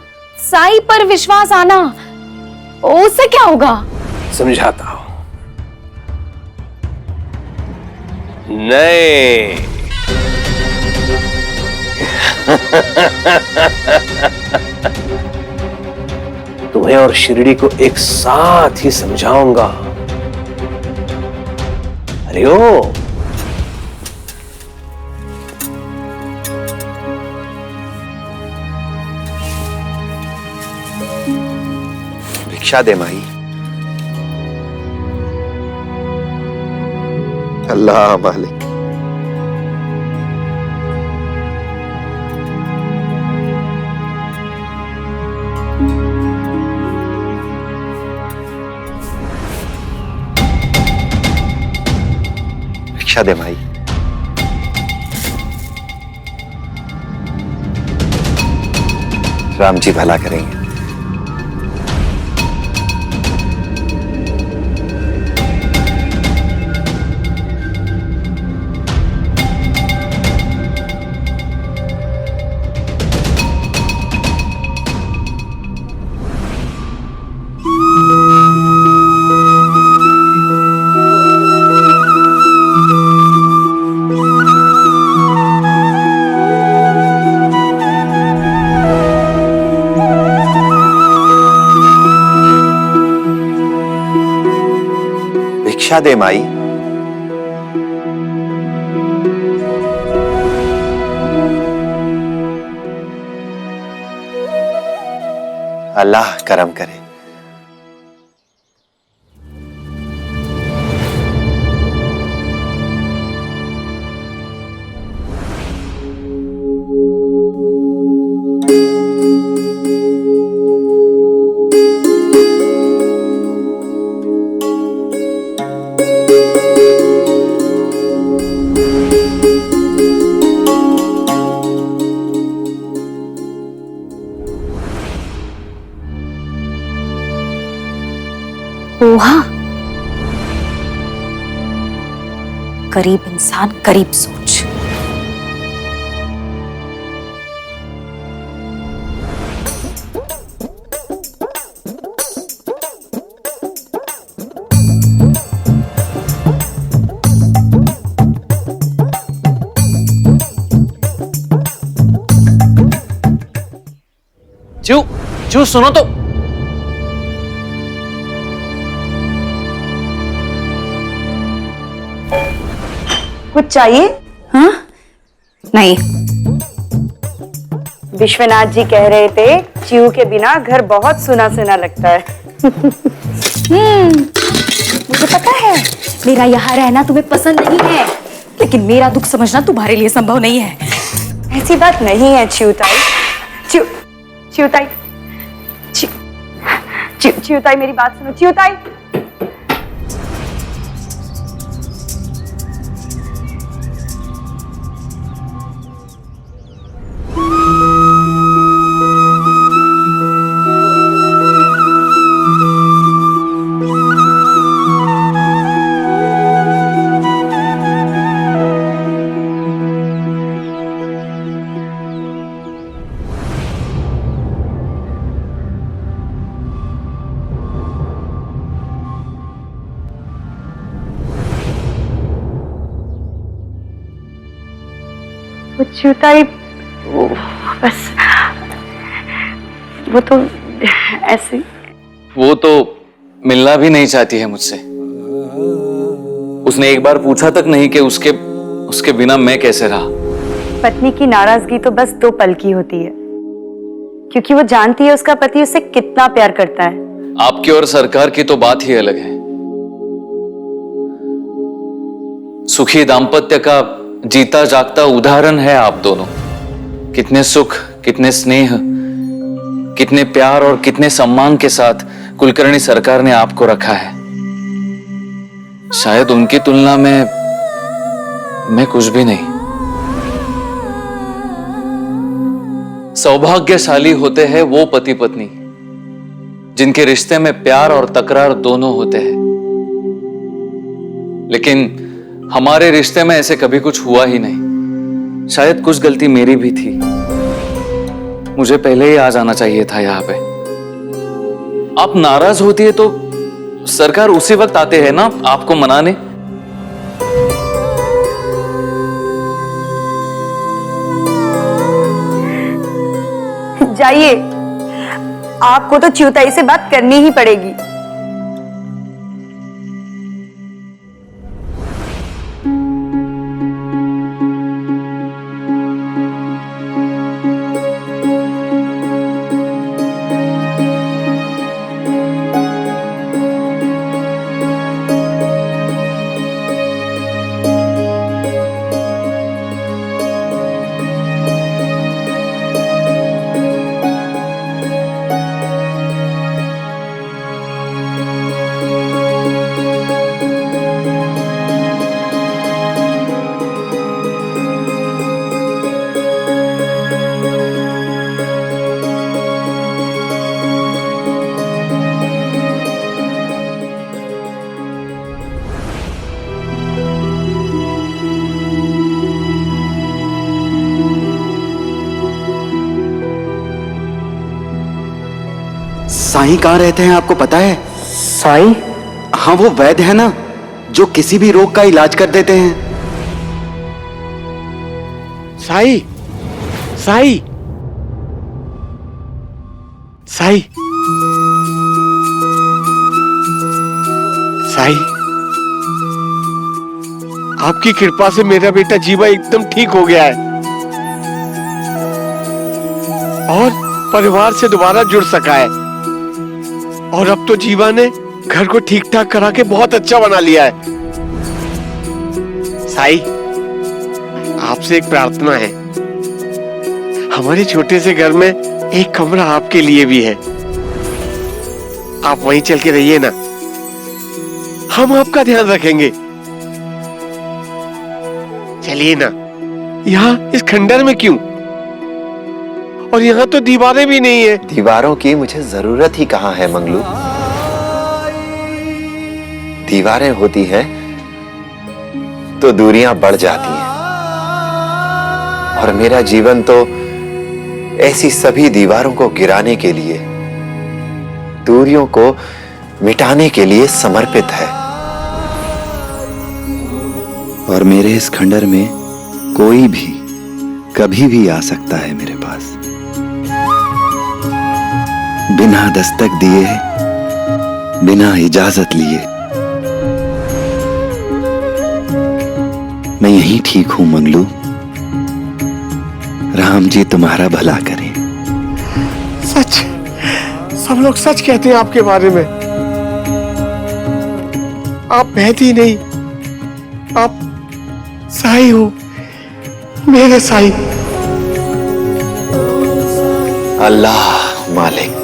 साई पर विश्वास आना, उससे क्या होगा? समझाता हूं। नहीं, तुम्हें और शिरडी को एक साथ ही समझाऊंगा। अरे ओ, भिक्षा दे माई। अल्लाह मालिक। भिक्षा दे माई। राम जी भला करेंगे। भिक्षा दे माई। अल्लाह करम करे। पोहा, गरीब इंसान गरीब सोच। चू चू सुनो तो। कुछ चाहिए? हाँ? नहीं। विश्वनाथ जी कह रहे थे च्यू के बिना घर बहुत सुना सुना लगता है। मुझे पता है मेरा यहाँ रहना तुम्हें पसंद नहीं है, लेकिन मेरा दुख समझना तुम्हारे लिए संभव नहीं है। ऐसी बात नहीं है च्यूताई। च्यूताई च्यूताई मेरी बात सुनो च्यूताई। च्यूताई बस वो तो ऐसे। वो तो मिलना भी नहीं चाहती है मुझसे। उसने एक बार पूछा तक नहीं कि उसके बिना मैं कैसे रहा। पत्नी की नाराजगी तो बस 2 पल की होती है, क्योंकि वो जानती है उसका पति उसे कितना प्यार करता है। आपकी और सरकार की तो बात ही अलग है। सुखी दाम्पत्य का जीता जागता उदाहरण है आप दोनों। कितने सुख, कितने स्नेह, कितने प्यार और कितने सम्मान के साथ कुलकर्णी सरकार ने आपको रखा है। शायद उनकी तुलना में मैं कुछ भी नहीं। सौभाग्यशाली होते हैं वो पति पत्नी जिनके रिश्ते में प्यार और तकरार दोनों होते हैं। लेकिन हमारे रिश्ते में ऐसे कभी कुछ हुआ ही नहीं। शायद कुछ गलती मेरी भी थी। मुझे पहले ही आ जाना चाहिए था यहाँ पे। आप नाराज होती है तो सरकार उसी वक्त आते हैं ना आपको मनाने। जाइए, आपको तो च्यूताई से बात करनी ही पड़ेगी। साईं कहाँ रहते हैं आपको पता है? साईं? हाँ, वो वैद्य है ना जो किसी भी रोग का इलाज कर देते हैं। साई, साई, साई, साई, आपकी कृपा से मेरा बेटा जीवा एकदम ठीक हो गया है और परिवार से दोबारा जुड़ सका है। और अब तो जीवा ने घर को ठीक ठाक करा के बहुत अच्छा बना लिया है। साई, आपसे एक प्रार्थना है। हमारे छोटे से घर में एक कमरा आपके लिए भी है। आप वहीं चल के रहिए ना, हम आपका ध्यान रखेंगे। चलिए ना, यहाँ इस खंडर में क्यों? और यहाँ तो दीवारें भी नहीं है। दीवारों की मुझे जरूरत ही कहाँ है मंगलू। दीवारें होती हैं तो दूरियां बढ़ जाती हैं, और मेरा जीवन तो ऐसी सभी दीवारों को गिराने के लिए, दूरियों को मिटाने के लिए समर्पित है। और मेरे इस खंडर में कोई भी कभी भी आ सकता है मेरे पास। बिना दस्तक दिए, बिना इजाजत लिए। मैं यही ठीक हूं मंगलू। राम जी तुम्हारा भला करें। सच, सब लोग सच कहते हैं आपके बारे में। आप बहती नहीं, आप साई हो, मेरे साई। अल्लाह मालिक।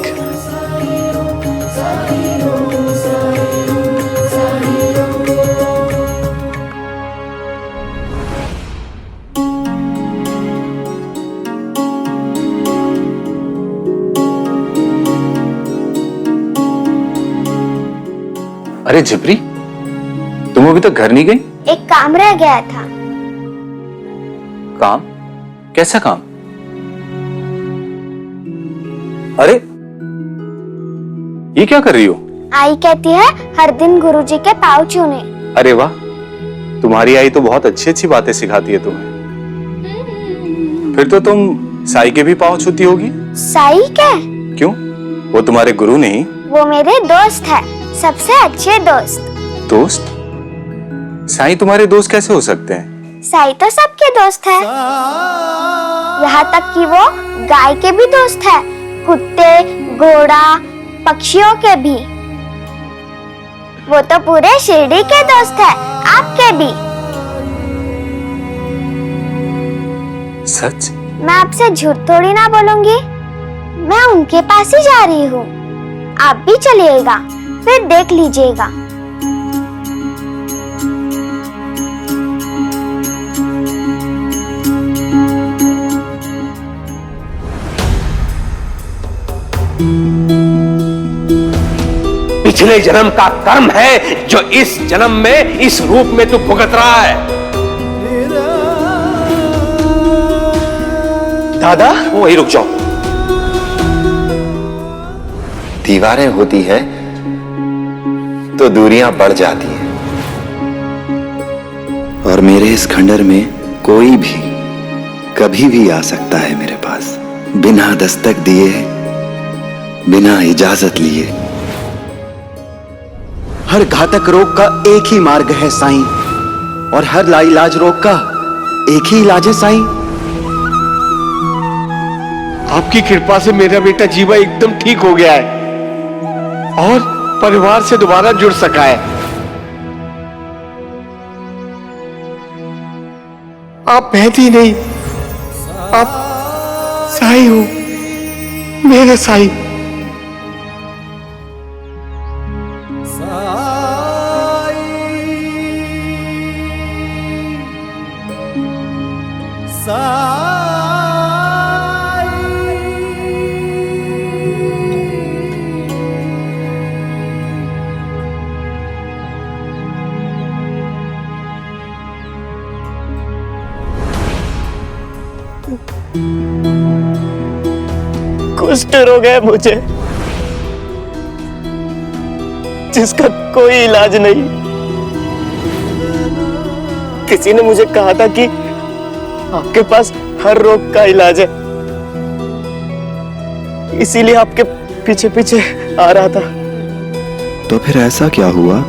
अरे झिपरी, तुम अभी तक घर नहीं गई? एक काम रह गया था। काम? कैसा काम? अरे ये क्या कर रही हो? आई कहती है हर दिन गुरुजी के पाँव छूने। अरे वाह, तुम्हारी आई तो बहुत अच्छी अच्छी बातें सिखाती है तुम्हें। फिर तो तुम साई के भी पाँव छूती होगी? साई के? क्यों, वो तुम्हारे गुरु नहीं? वो मेरे दोस्त है, सबसे अच्छे दोस्त। दोस्त? साई तुम्हारे दोस्त कैसे हो सकते हैं? साई तो सबके दोस्त है, यहाँ तक कि वो गाय के भी दोस्त है, कुत्ते, घोड़ा, पक्षियों के भी। वो तो पूरे शिरडी के दोस्त है, आपके भी। सच? मैं आपसे झूठ थोड़ी ना बोलूंगी। मैं उनके पास ही जा रही हूँ, आप भी चलिएगा, फिर देख लीजिएगा। पिछले जन्म का कर्म है जो इस जन्म में इस रूप में तू भुगत रहा है। दादा, वही रुक जाओ। दीवारें होती है तो दूरियां बढ़ जाती हैं, और मेरे इस खंडर में कोई भी कभी भी आ सकता है मेरे पास, बिना दस्तक दिए, बिना इजाजत लिए। हर घातक रोग का एक ही मार्ग है साईं, और हर लाइलाज रोग का एक ही इलाज है साईं। आपकी कृपा से मेरा बेटा जीवा एकदम ठीक हो गया है और परिवार से दोबारा जुड़ सका है। आप बहती नहीं, आप साई हो, मेरे साई। कुष्ठ रोग है मुझे, जिसका कोई इलाज नहीं। किसी ने मुझे कहा था कि आपके पास हर रोग का इलाज है, इसीलिए आपके पीछे पीछे आ रहा था। तो फिर ऐसा क्या हुआ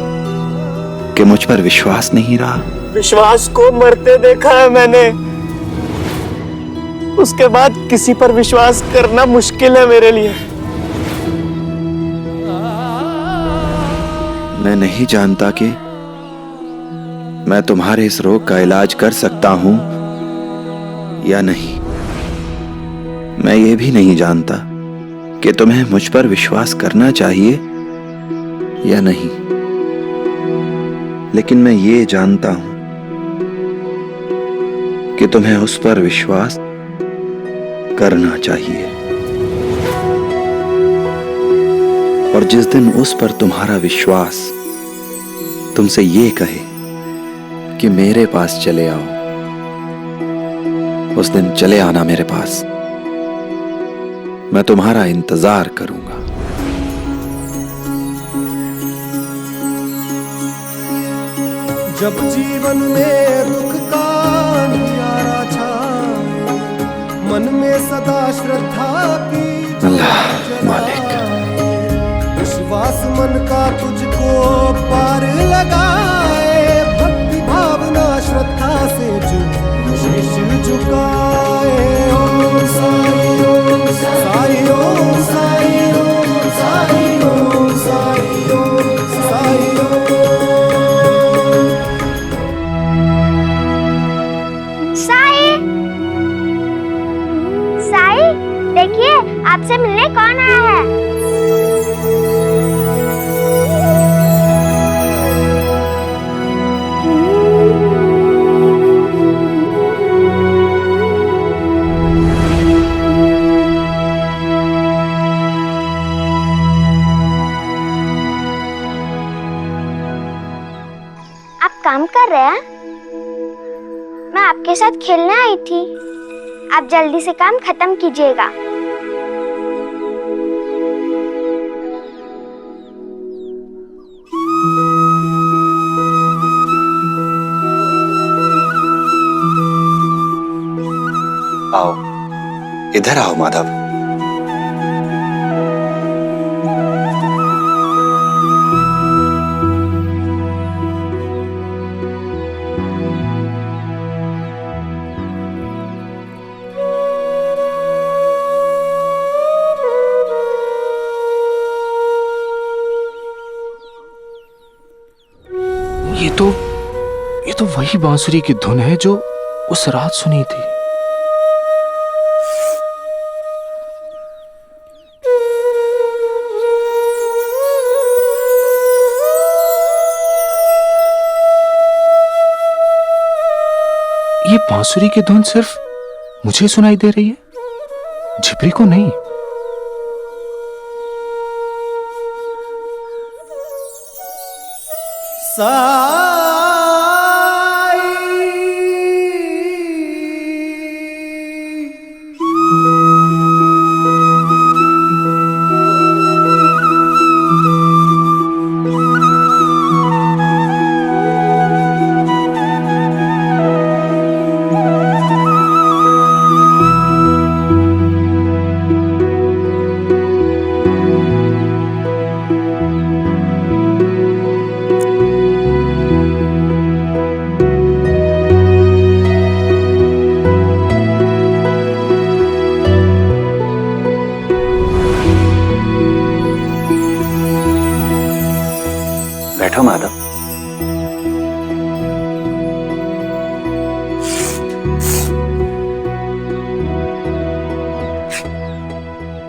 कि मुझ पर विश्वास नहीं रहा? विश्वास को मरते देखा है मैंने, उसके बाद किसी पर विश्वास करना मुश्किल है मेरे लिए। मैं नहीं जानता कि मैं तुम्हारे इस रोग का इलाज कर सकता हूं या नहीं। मैं ये भी नहीं जानता कि तुम्हें मुझ पर विश्वास करना चाहिए या नहीं, लेकिन मैं ये जानता हूं कि तुम्हें उस पर विश्वास करना चाहिए। और जिस दिन उस पर तुम्हारा विश्वास तुमसे ये कहे कि मेरे पास चले आओ, उस दिन चले आना मेरे पास। मैं तुम्हारा इंतजार करूंगा। जब जीवन में दुख का अंधियारा छाए, मन में सदा श्रद्धा की अल्लाह मालिक। मन का तुझको पार लगाए, भक्ति भावना श्रद्धा से जो शीश झुकाए। ओम साई ओम साई ओम साई ओम साई ओम साई ओम साई साई, साई देखिए आपसे मिलने कौन आया है। आप काम कर रहे हैं? मैं आपके साथ खेलने आई थी। आप जल्दी से काम खत्म कीजिएगा। आओ, इधर आओ माधव। ये तो वही बांसुरी की धुन है जो उस रात सुनी थी। ये बांसुरी की धुन सिर्फ मुझे सुनाई दे रही है, झिपरी को नहीं। बैठो माधव।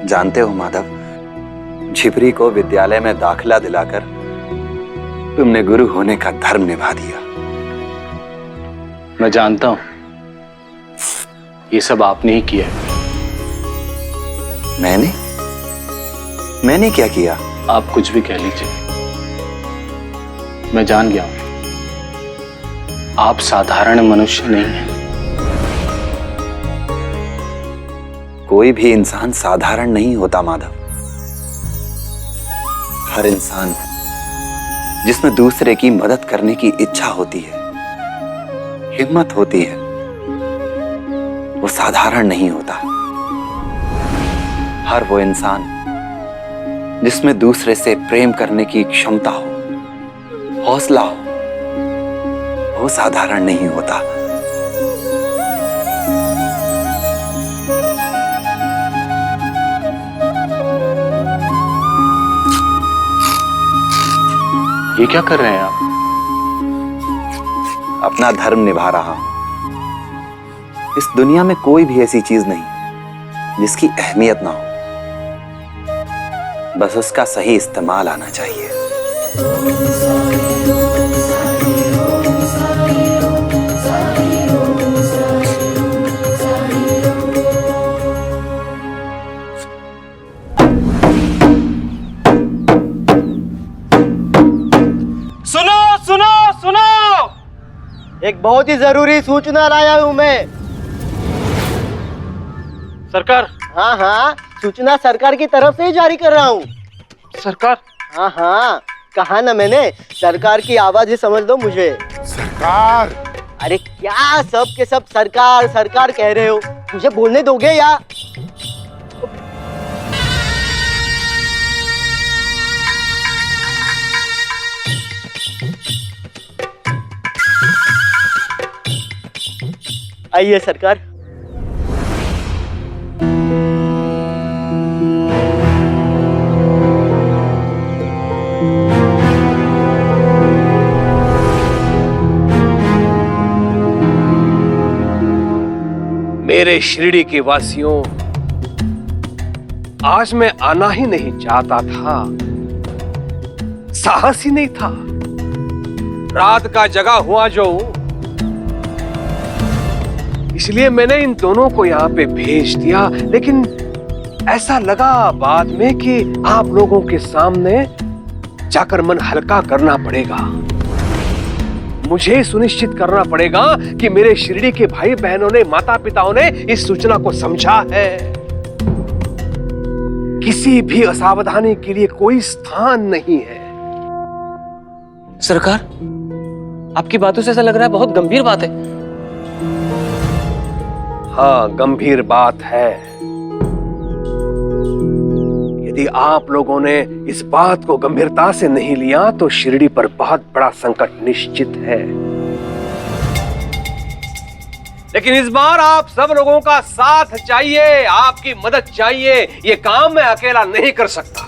जानते हो माधव, झिपरी को विद्यालय में दाखिला दिलाकर तुमने गुरु होने का धर्म निभा दिया। मैं जानता हूं, ये सब आपने ही किया है। मैंने क्या किया? आप कुछ भी कह लीजिए, मैं जान गया हूं, आप साधारण मनुष्य नहीं हैं। कोई भी इंसान साधारण नहीं होता माधव। हर इंसान जिसमें दूसरे की मदद करने की इच्छा होती है, हिम्मत होती है, वो साधारण नहीं होता। हर वो इंसान जिसमें दूसरे से प्रेम करने की क्षमता हो, हौसला हो, वो साधारण नहीं होता। ये क्या कर रहे हैं आप? अपना धर्म निभा रहा हूं। इस दुनिया में कोई भी ऐसी चीज नहीं जिसकी अहमियत ना हो, बस उसका सही इस्तेमाल आना चाहिए। सुनो सुनो सुनो, एक बहुत ही जरूरी सूचना लाया हूं मैं। सरकार? हाँ हाँ, सूचना सरकार की तरफ से ही जारी कर रहा हूँ। सरकार? हाँ हाँ, कहा ना मैंने, सरकार की आवाज ही समझ लो मुझे। सरकार? अरे क्या सब के सब सरकार सरकार कह रहे हो, मुझे बोलने दोगे या? आइए सरकार। मेरे शिरडी के वासियों, आज मैं आना ही नहीं चाहता था, साहस ही नहीं था। रात का जगा हुआ जो, इसलिए मैंने इन दोनों को यहाँ पे भेज दिया। लेकिन ऐसा लगा बाद में कि आप लोगों के सामने जाकर मन हल्का करना पड़ेगा। मुझे सुनिश्चित करना पड़ेगा कि मेरे शिरडी के भाई बहनों ने, माता पिताओं ने इस सूचना को समझा है। किसी भी असावधानी के लिए कोई स्थान नहीं है। सरकार, आपकी बातों से ऐसा लग रहा है बहुत गंभीर बात है। हाँ, गंभीर बात है। यदि आप लोगों ने इस बात को गंभीरता से नहीं लिया तो शिरडी पर बहुत बड़ा संकट निश्चित है। लेकिन इस बार आप सब लोगों का साथ चाहिए, आपकी मदद चाहिए। ये काम मैं अकेला नहीं कर सकता।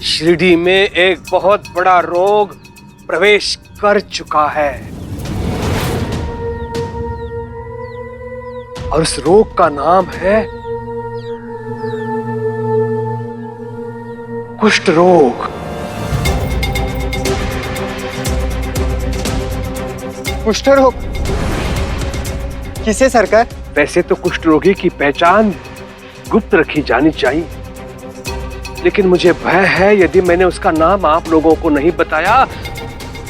शिरडी में एक बहुत बड़ा रोग प्रवेश कर चुका है और उस रोग का नाम है कुष्ठ रोग। कुष्ठ रोग किसे सरकार? वैसे तो कुष्ठ रोगी की पहचान गुप्त रखी जानी चाहिए, लेकिन मुझे भय है यदि मैंने उसका नाम आप लोगों को नहीं बताया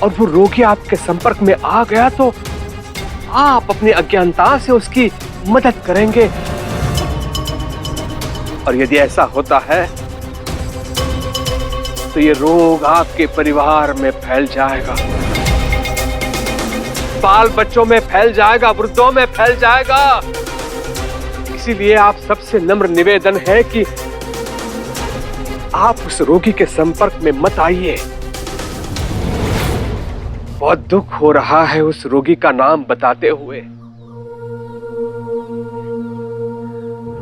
और वो रोगी आपके संपर्क में आ गया तो आप अपनी अज्ञानता से उसकी मदद करेंगे। और यदि ऐसा होता है तो ये रोग आपके परिवार में फैल जाएगा, बाल बच्चों में फैल जाएगा, वृद्धों में फैल जाएगा। इसीलिए आप सबसे नम्र निवेदन है कि आप उस रोगी के संपर्क में मत आइए। बहुत दुख हो रहा है उस रोगी का नाम बताते हुए।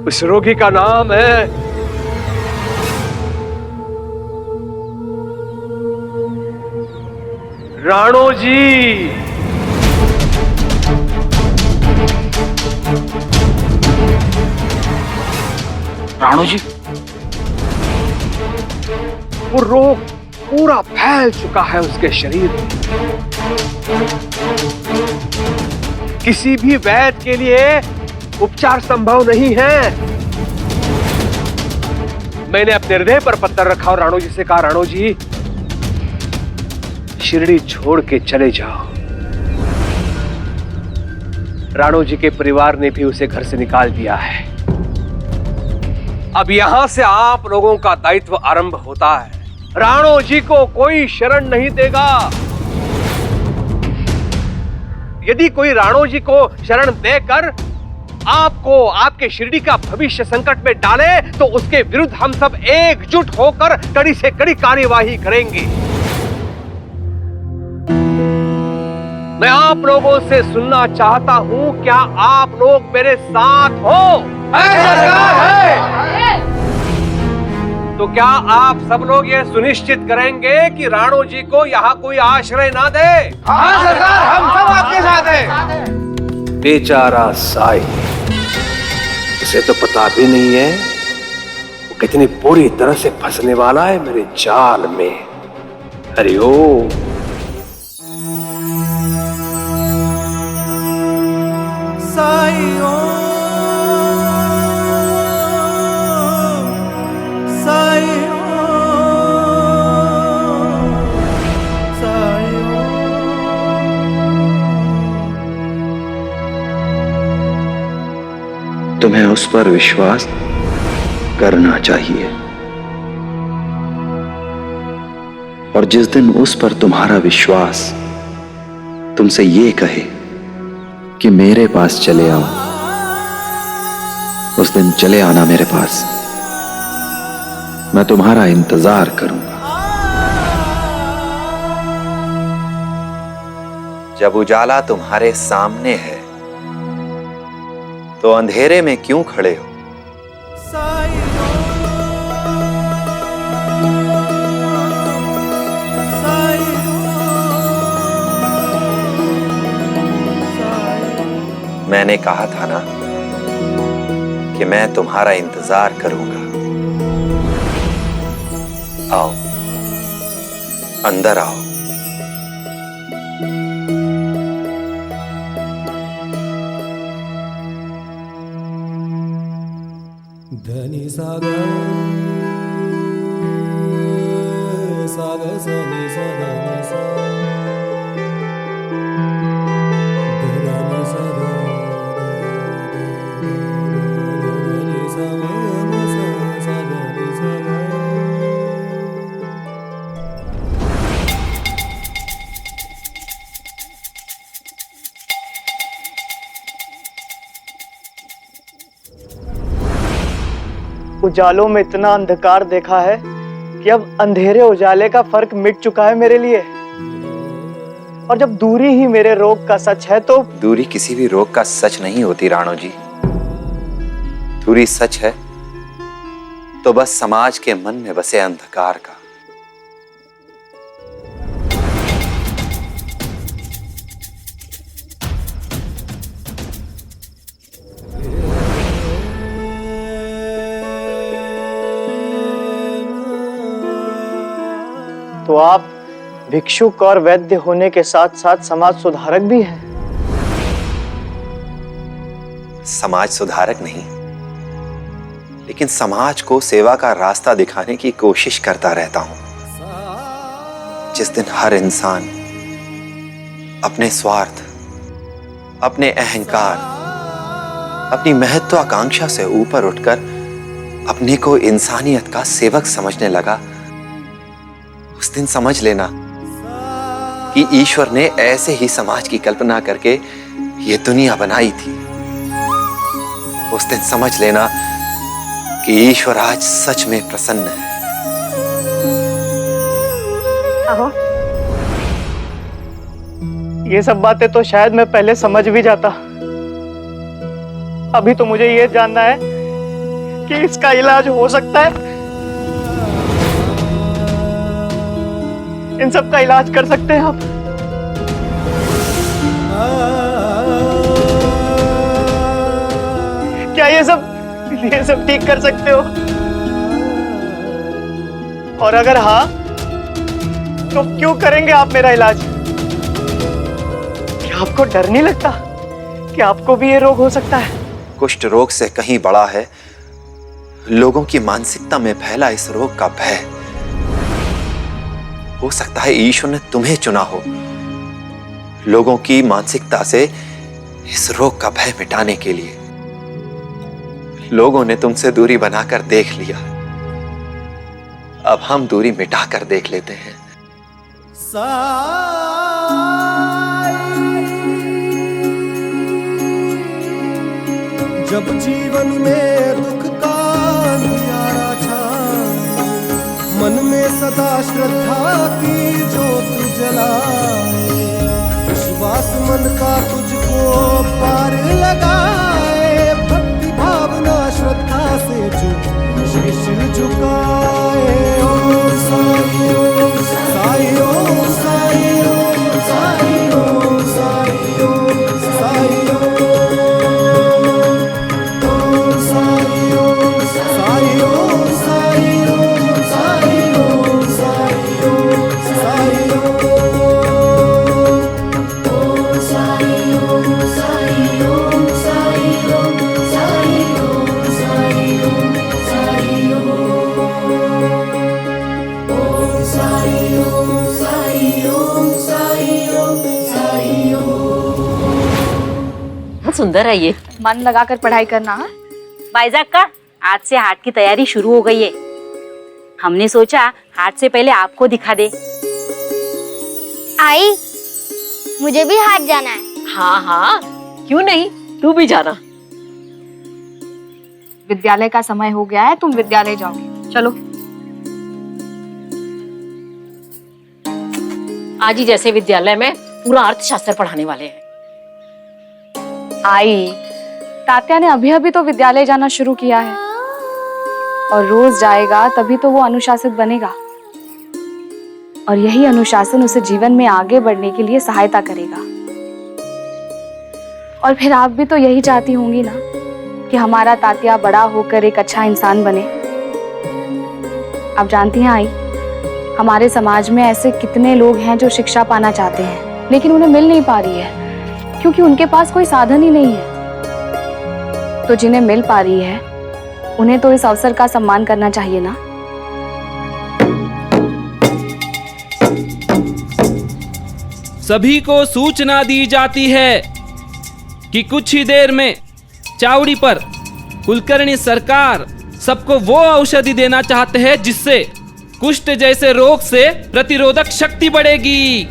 उस रोगी का नाम है राणो जी। राणो जी? वो रोग पूरा फैल चुका है उसके शरीर में। किसी भी वैद्य के लिए उपचार संभव नहीं है। मैंने अपने हृदय पर पत्थर रखा और राणो जी से कहा, राणो जी शिरडी छोड़ के चले जाओ। राणो जी के परिवार ने भी उसे घर से निकाल दिया है। अब यहां से आप लोगों का दायित्व आरंभ होता है। राणो जी को कोई शरण नहीं देगा। यदि कोई राणो जी को शरण देकर आपको, आपके शिरडी का भविष्य संकट में डाले तो उसके विरुद्ध हम सब एकजुट होकर कड़ी से कड़ी कार्यवाही करेंगे। मैं आप लोगों से सुनना चाहता हूं, क्या आप लोग मेरे साथ हो? है। तो क्या आप सब लोग ये सुनिश्चित करेंगे कि राणो जी को यहाँ कोई आश्रय ना दे? हाँ सरकार, हम सब आपके साथ हैं। बेचारा साई, उसे तो पता भी नहीं है वो कितनी बुरी तरह से फंसने वाला है मेरे जाल में। हरिओम। साई ओम, साई ओम, साई ओम। तुम्हें उस पर विश्वास करना चाहिए, और जिस दिन उस पर तुम्हारा विश्वास तुमसे ये कहे कि मेरे पास चले आओ, उस दिन चले आना मेरे पास। मैं तुम्हारा इंतजार करूंगा। जब उजाला तुम्हारे सामने है तो अंधेरे में क्यों खड़े हो? मैंने कहा था ना कि मैं तुम्हारा इंतजार करूंगा। आओ, अंदर आओ। धनी सागर सागर सनी सदनी सा धनी सदा धनी सा म सा धनी सा। उजालों में इतना अंधकार देखा है कि अब अंधेरे उजाले का फर्क मिट चुका है मेरे लिए। और जब दूरी ही मेरे रोग का सच है तो दूरी किसी भी रोग का सच नहीं होती राणो जी। दूरी सच है तो बस समाज के मन में बसे अंधकार का। तो आप भिक्षुक और वैद्य होने के साथ साथ समाज सुधारक भी हैं। समाज सुधारक नहीं, लेकिन समाज को सेवा का रास्ता दिखाने की कोशिश करता रहता हूं। जिस दिन हर इंसान अपने स्वार्थ, अपने अहंकार, अपनी महत्वाकांक्षा से ऊपर उठकर अपने को इंसानियत का सेवक समझने लगा, उस दिन समझ लेना कि ईश्वर ने ऐसे ही समाज की कल्पना करके ये दुनिया बनाई थी। उस दिन समझ लेना कि ईश्वर आज सच में प्रसन्न है। आहो। ये सब बातें तो शायद मैं पहले समझ भी जाता। अभी तो मुझे ये जानना है कि इसका इलाज हो सकता है। इन सब का इलाज कर सकते हैं आप? क्या ये सब ठीक कर सकते हो? और अगर हाँ, तो क्यों करेंगे आप मेरा इलाज? क्या आपको डर नहीं लगता कि आपको भी ये रोग हो सकता है? कुष्ठ रोग से कहीं बड़ा है लोगों की मानसिकता में फैला इस रोग का भय। हो सकता है ईश्वर ने तुम्हें चुना हो लोगों की मानसिकता से इस रोग का भय मिटाने के लिए। लोगों ने तुमसे दूरी बनाकर देख लिया, अब हम दूरी मिटाकर देख लेते हैं। जब जीवन में दुख का अंधियारा छाए, मन में सदा श्रद्धा की ज्योत जलाए, विश्वास मन का तुझको पार लगाए, भक्ति भावना श्रद्धा से जो शीश झुकाए। ओम साई ओम साई ओम साई ओम साई ओम साई ओम साई सुंदर है ये। मन लगाकर पढ़ाई करना। बाइजाक का आज से हाट की तैयारी शुरू हो गई है। हमने सोचा हाट से पहले आपको दिखा दे। आई, मुझे भी हाट जाना है। हाँ हाँ, क्यों नहीं, तू भी जाना। विद्यालय का समय हो गया है, तुम विद्यालय जाओगे। चलो। आज ही जैसे विद्यालय में पूरा अर्थशास्त्र पढ़ाने वाले हैं। आई, तात्या ने अभी अभी तो विद्यालय जाना शुरू किया है और रोज जाएगा तभी तो वो अनुशासित बनेगा और यही अनुशासन उसे जीवन में आगे बढ़ने के लिए सहायता करेगा। और फिर आप भी तो यही चाहती होंगी ना कि हमारा तात्या बड़ा होकर एक अच्छा इंसान बने। आप जानती हैं आई, हमारे समाज में ऐसे कितने लोग हैं जो शिक्षा पाना चाहते हैं लेकिन उन्हें मिल नहीं पा रही है क्योंकि उनके पास कोई साधन ही नहीं है। तो जिन्हें मिल पा रही है उन्हें तो इस अवसर का सम्मान करना चाहिए ना। सभी को सूचना दी जाती है कि कुछ ही देर में चावड़ी पर कुलकर्णी सरकार सबको वो औषधि देना चाहते हैं जिससे कुष्ठ जैसे रोग से प्रतिरोधक शक्ति बढ़ेगी।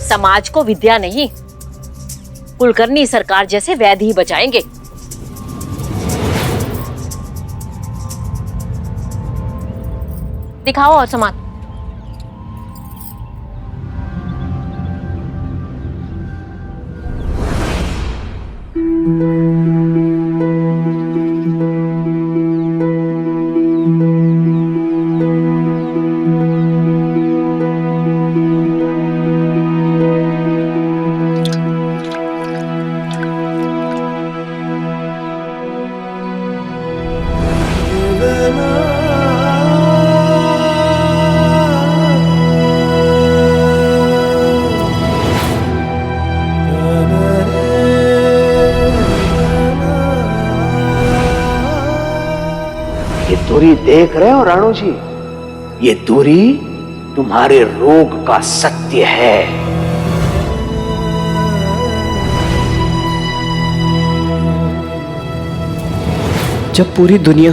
समाज को विद्या नहीं, कुलकर्णी सरकार जैसे वैद्य ही बचाएंगे। दिखाओ और सामान। दूरी देख रहे हो राणू जी, ये दूरी तुम्हारे रोग का सत्य है। जब पूरी दुनिया,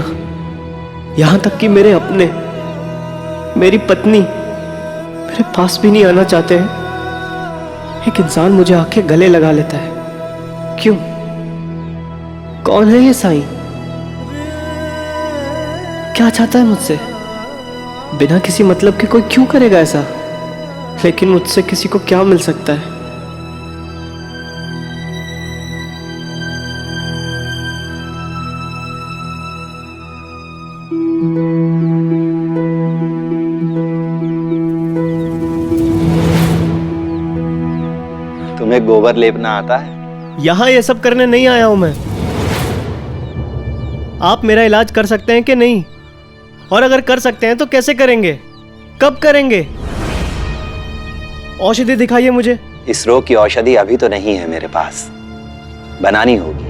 यहां तक कि मेरे अपने, मेरी पत्नी मेरे पास भी नहीं आना चाहते हैं, एक इंसान मुझे आके गले लगा लेता है। क्यों? कौन है ये साईं? क्या चाहता है मुझसे? बिना किसी मतलब के कोई क्यों करेगा ऐसा? लेकिन मुझसे किसी को क्या मिल सकता है? तुम्हें गोबर लेपना आता है? यहां ये सब करने नहीं आया हूं मैं। आप मेरा इलाज कर सकते हैं कि नहीं? और अगर कर सकते हैं तो कैसे करेंगे? कब करेंगे? औषधि दिखाइए मुझे। इस रोग की औषधि अभी तो नहीं है मेरे पास, बनानी होगी।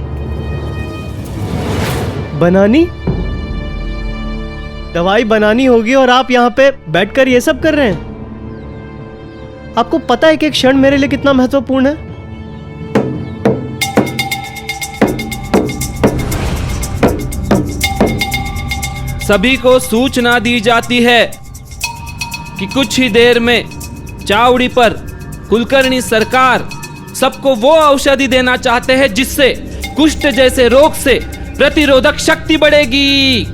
बनानी? दवाई बनानी होगी और आप यहाँ पे बैठकर ये सब कर रहे हैं? आपको पता है कि एक क्षण मेरे लिए कितना महत्वपूर्ण है? सभी को सूचना दी जाती है कि कुछ ही देर में चावड़ी पर कुलकर्णी सरकार सबको वो औषधि देना चाहते हैं जिससे कुष्ठ जैसे रोग से प्रतिरोधक शक्ति बढ़ेगी।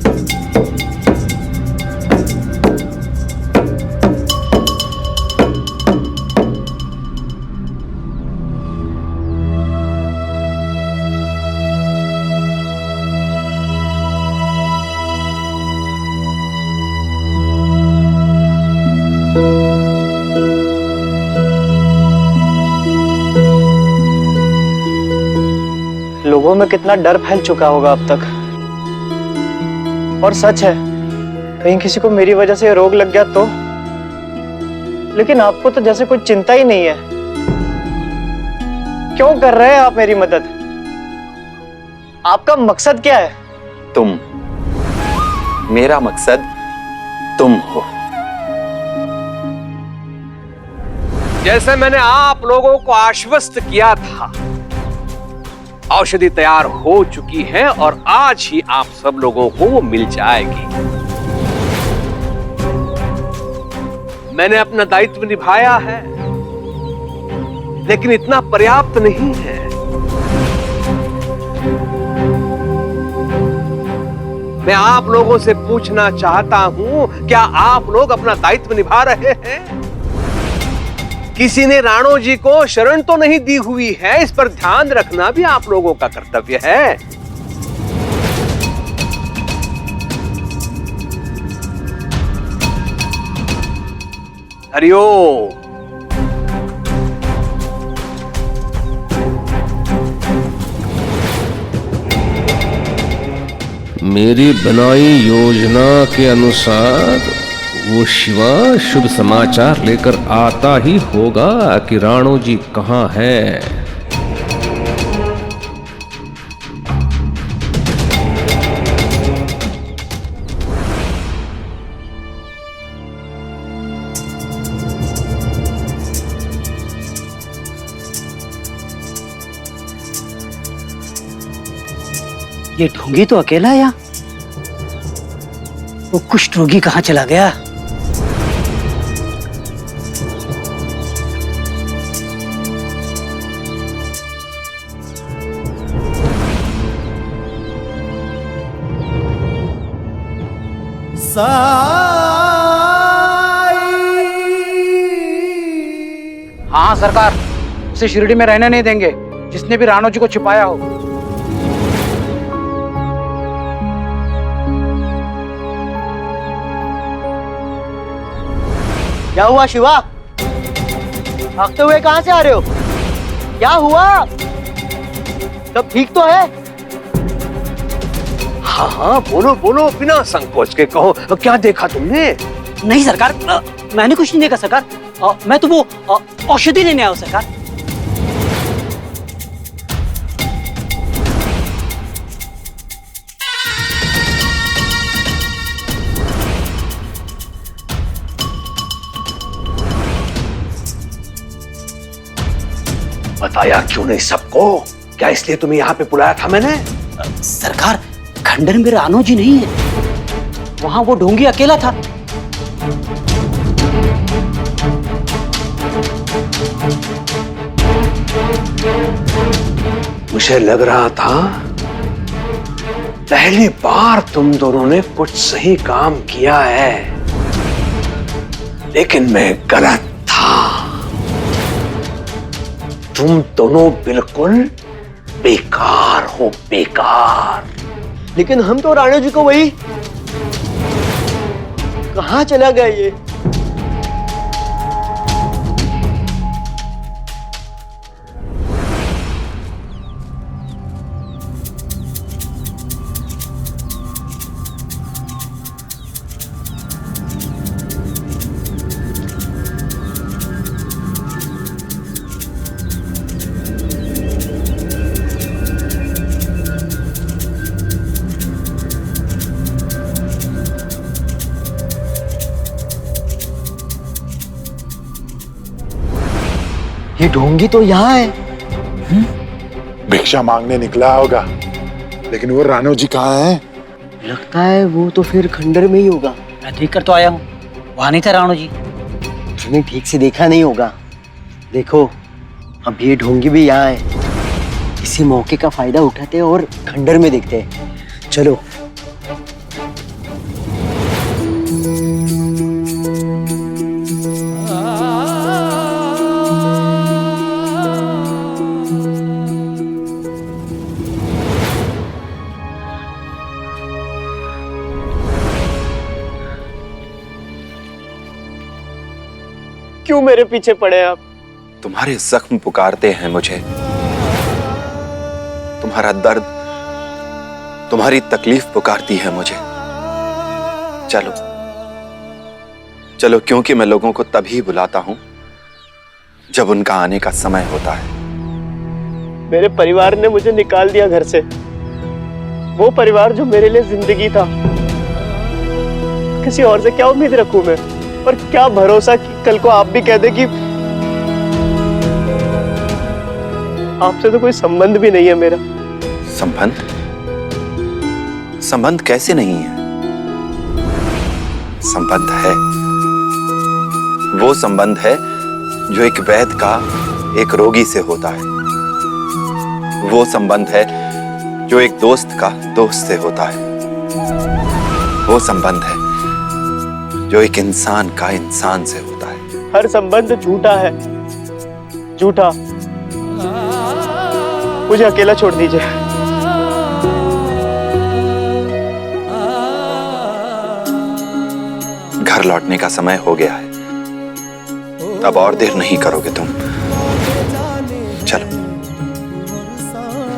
लोगों में कितना डर फैल चुका होगा अब तक। और सच है, कहीं किसी को मेरी वजह से रोग लग गया तो? लेकिन आपको तो जैसे कोई चिंता ही नहीं है। क्यों कर रहे हैं आप मेरी मदद? आपका मकसद क्या है? तुम। मेरा मकसद तुम हो। जैसे मैंने आप लोगों को आश्वस्त किया था, औषधि तैयार हो चुकी है और आज ही आप सब लोगों को वो मिल जाएगी। मैंने अपना दायित्व निभाया है, लेकिन इतना पर्याप्त नहीं है। मैं आप लोगों से पूछना चाहता हूं, क्या आप लोग अपना दायित्व निभा रहे हैं? किसी ने राणो जी को शरण तो नहीं दी हुई है, इस पर ध्यान रखना भी आप लोगों का कर्तव्य है। हरिओम। मेरी बनाई योजना के अनुसार वो शिवा शुभ समाचार लेकर आता ही होगा कि राणो जी कहाँ है। ये ढोंगी तो अकेला है यहाँ। वो कुष्ठ रोगी कहाँ चला गया? हाँ सरकार, उसे शिरडी में रहने नहीं देंगे जिसने भी राणो जी को छिपाया हो। क्या हुआ शिवा? भागते हुए कहां से आ रहे हो? क्या हुआ? सब ठीक तो है? हाँ हाँ, बोलो बोलो, बिना संकोच के कहो, क्या देखा तुमने? नहीं सरकार, मैंने कुछ नहीं देखा सरकार। मैं तो वो औषधि लेने आया हूँ सरकार। बताया क्यों नहीं सबको? क्या इसलिए तुम्हें यहाँ पे बुलाया था मैंने? सरकार, खंडर में राणो जी नहीं है, वहां वो ढोंगी अकेला था। मुझे लग रहा था पहली बार तुम दोनों ने कुछ सही काम किया है, लेकिन मैं गलत था। तुम दोनों बिल्कुल बेकार हो, बेकार। लेकिन हम तो राणो जी को वही, कहाँ चला गया ये? ये ढोंगी तो यहाँ है। भिक्षा मांगने निकला होगा, लेकिन वो राणो जी कहाँ हैं? लगता है वो तो फिर खंडर में ही होगा। मैं देख कर तो आया हूँ, वहां नहीं था राणो जी। तुमने ठीक से देखा नहीं होगा। देखो, अब ये ढोंगी भी यहाँ है। इसी मौके का फायदा उठाते हैं और खंडर में देखते हैं। चलो। क्यों मेरे पीछे पड़े आप? तुम्हारे जख्म पुकारते हैं मुझे, तुम्हारा दर्द, तुम्हारी तकलीफ पुकारती है मुझे। चलो चलो, क्योंकि मैं लोगों को तभी बुलाता हूं जब उनका आने का समय होता है। मेरे परिवार ने मुझे निकाल दिया घर से, वो परिवार जो मेरे लिए जिंदगी था। किसी और से क्या उम्मीद रखूं मैं? पर क्या भरोसा कि कल को आप भी कह दे कि आपसे तो कोई संबंध भी नहीं है मेरा। संबंध? संबंध कैसे नहीं है? संबंध है। वो संबंध है जो एक वैद्य का एक रोगी से होता है। वो संबंध है जो एक दोस्त का दोस्त से होता है। वो संबंध है जो एक इंसान का इंसान से होता है। हर संबंध झूठा है, झूठा। मुझे अकेला छोड़ दीजिए। घर लौटने का समय हो गया है, अब और देर नहीं करोगे तुम। चलो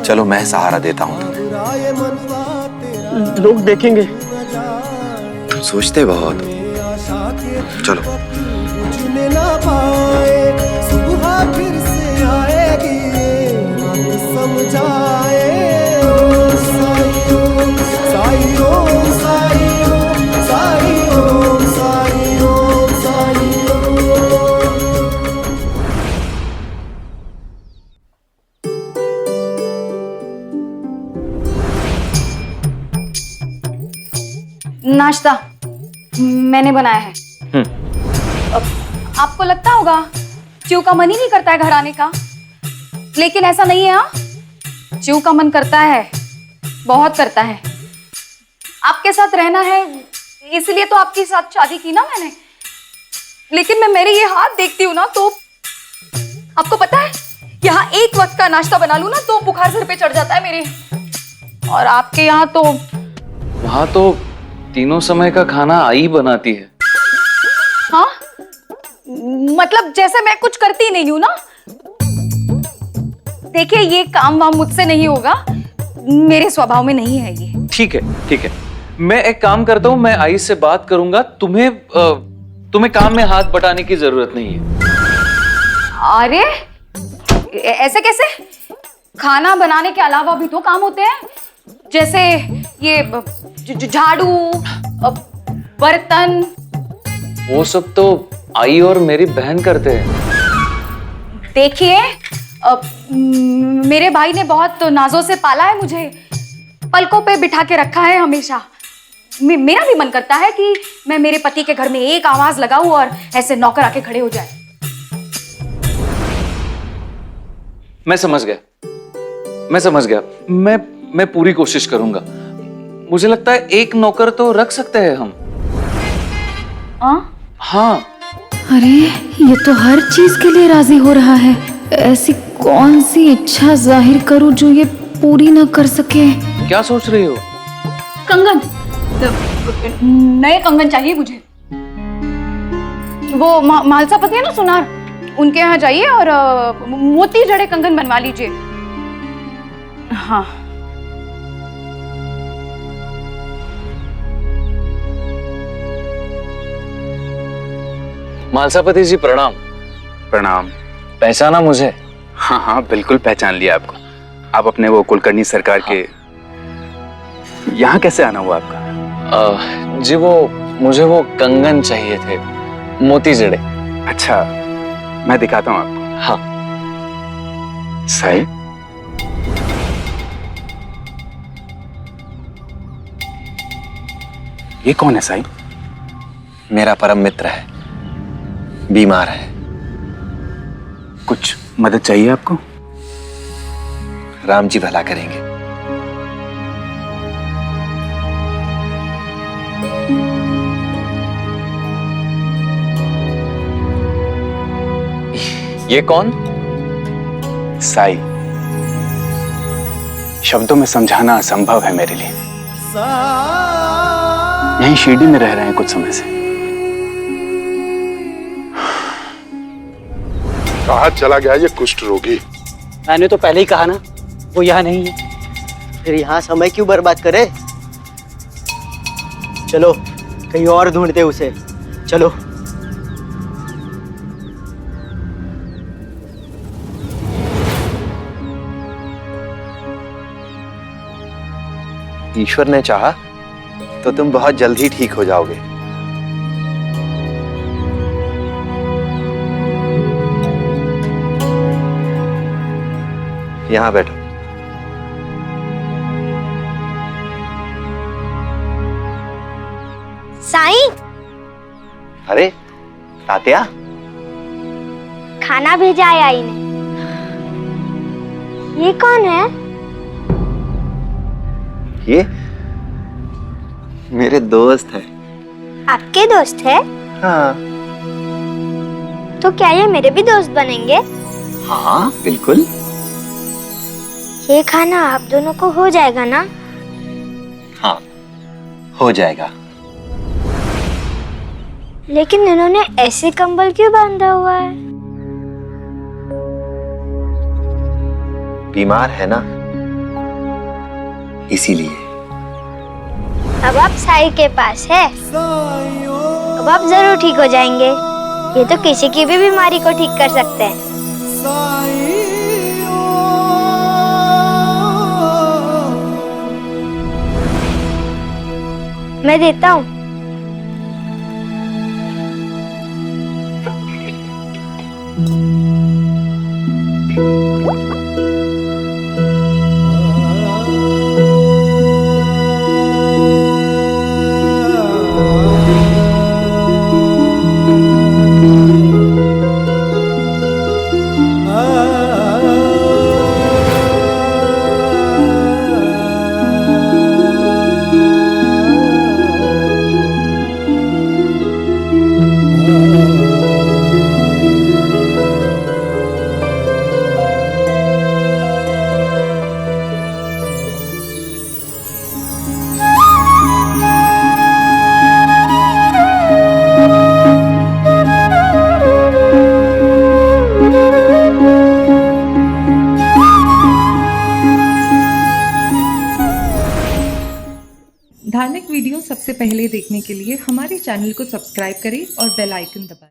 चलो, मैं सहारा देता हूं तुम्हें। लोग देखेंगे। तुम सोचते बहुत हो। चलो। बुझने ना पाए सुबह फिर से आएगी, मत समझाए। ओम साई ओम साई ओम साई ओम साई ओम साई ओम साई नाश्ता मैंने बनाया है। आपको लगता होगा च्यू का मन ही नहीं करता है घर आने का, लेकिन ऐसा नहीं है। हाँ, च्यू का मन करता है, बहुत करता है। आपके साथ रहना है, इसलिए तो आपके साथ शादी की ना मैंने। लेकिन मैं मेरे ये हाथ देखती हूँ ना, तो आपको पता है यहाँ एक वक्त का नाश्ता बना लूं ना तो बुखार सर पे चढ़ जाता है मेरे। और आपके यहाँ तो वहां तो तीनों समय का खाना आई बनाती है। हाँ, मतलब जैसे मैं कुछ करती नहीं हूं ना। देखिए, ये काम वाम मुझसे नहीं होगा, मेरे स्वभाव में नहीं है ये। ठीक है ठीक है, मैं एक काम करता हूँ, मैं आई से बात करूंगा। तुम्हें काम में हाथ बटाने की जरूरत नहीं है। अरे ऐसे कैसे? खाना बनाने के अलावा भी तो काम होते हैं, जैसे ये झाड़ू, बर्तन। वो सब तो आई और मेरी बहन करते हैं। देखिए, मेरे भाई ने बहुत नाजों से पाला है मुझे, पलकों पे बिठा के रखा है हमेशा। मेरा भी मन करता है कि मैं मेरे पति के घर में एक आवाज लगाऊं और ऐसे नौकर आके खड़े हो जाए। मैं समझ गया। मैं पूरी कोशिश करूंगा। मुझे लगता है एक नौकर तो रख सकते हैं हम। हाँ। अरे ये तो हर चीज के लिए राजी हो रहा है। ऐसी कौन सी इच्छा जाहिर करूं जो ये पूरी ना कर सके? क्या सोच रही हो? कंगन, नए कंगन चाहिए मुझे। वो मालसा पति है ना सुनार, उनके यहाँ जाइए और मोती जड़े कंगन बनवा लीजिए। हाँ। मालसापति जी प्रणाम। प्रणाम। पहचाना मुझे? हाँ हाँ, बिल्कुल पहचान लिया आपको। आप अपने वो कुलकर्णी सरकार के यहाँ कैसे आना हुआ आपका? जी मुझे वो कंगन चाहिए थे, मोती जड़े। अच्छा, मैं दिखाता हूँ आपको। हाँ। साई, ये कौन है साई? मेरा परम मित्र है, बीमार है। कुछ मदद चाहिए आपको? राम जी भला करेंगे। ये कौन? साई। शब्दों में समझाना असंभव है मेरे लिए। यहीं शिरडी में रह रहे हैं कुछ समय से। कहाँ चला गया ये कुष्ठ रोगी? मैंने तो पहले ही कहा ना, वो यहाँ नहीं है। फिर यहाँ समय क्यों बर्बाद करे? चलो कहीं और ढूंढते उसे। चलो। ईश्वर ने चाहा तो तुम बहुत जल्द ही ठीक हो जाओगे। यहां बैठो। साईं, अरे तात्या, खाना भेजा है आई ने। ये कौन है? मेरे दोस्त है। आपके दोस्त है? हाँ। तो क्या ये मेरे भी दोस्त बनेंगे? हाँ बिल्कुल। ये खाना आप दोनों को हो जाएगा ना? हाँ हो जाएगा। लेकिन इन्होंने ऐसे कंबल क्यों बांधा हुआ है? बीमार है ना, इसीलिए। अब आप साई के पास है, अब आप जरूर ठीक हो जाएंगे। ये तो किसी की भी बीमारी को ठीक कर सकते हैं। मैं देता हूँ। धार्मिक वीडियो सबसे पहले देखने के लिए हमारे चैनल को सब्सक्राइब करें और बेल आइकन दबाएं।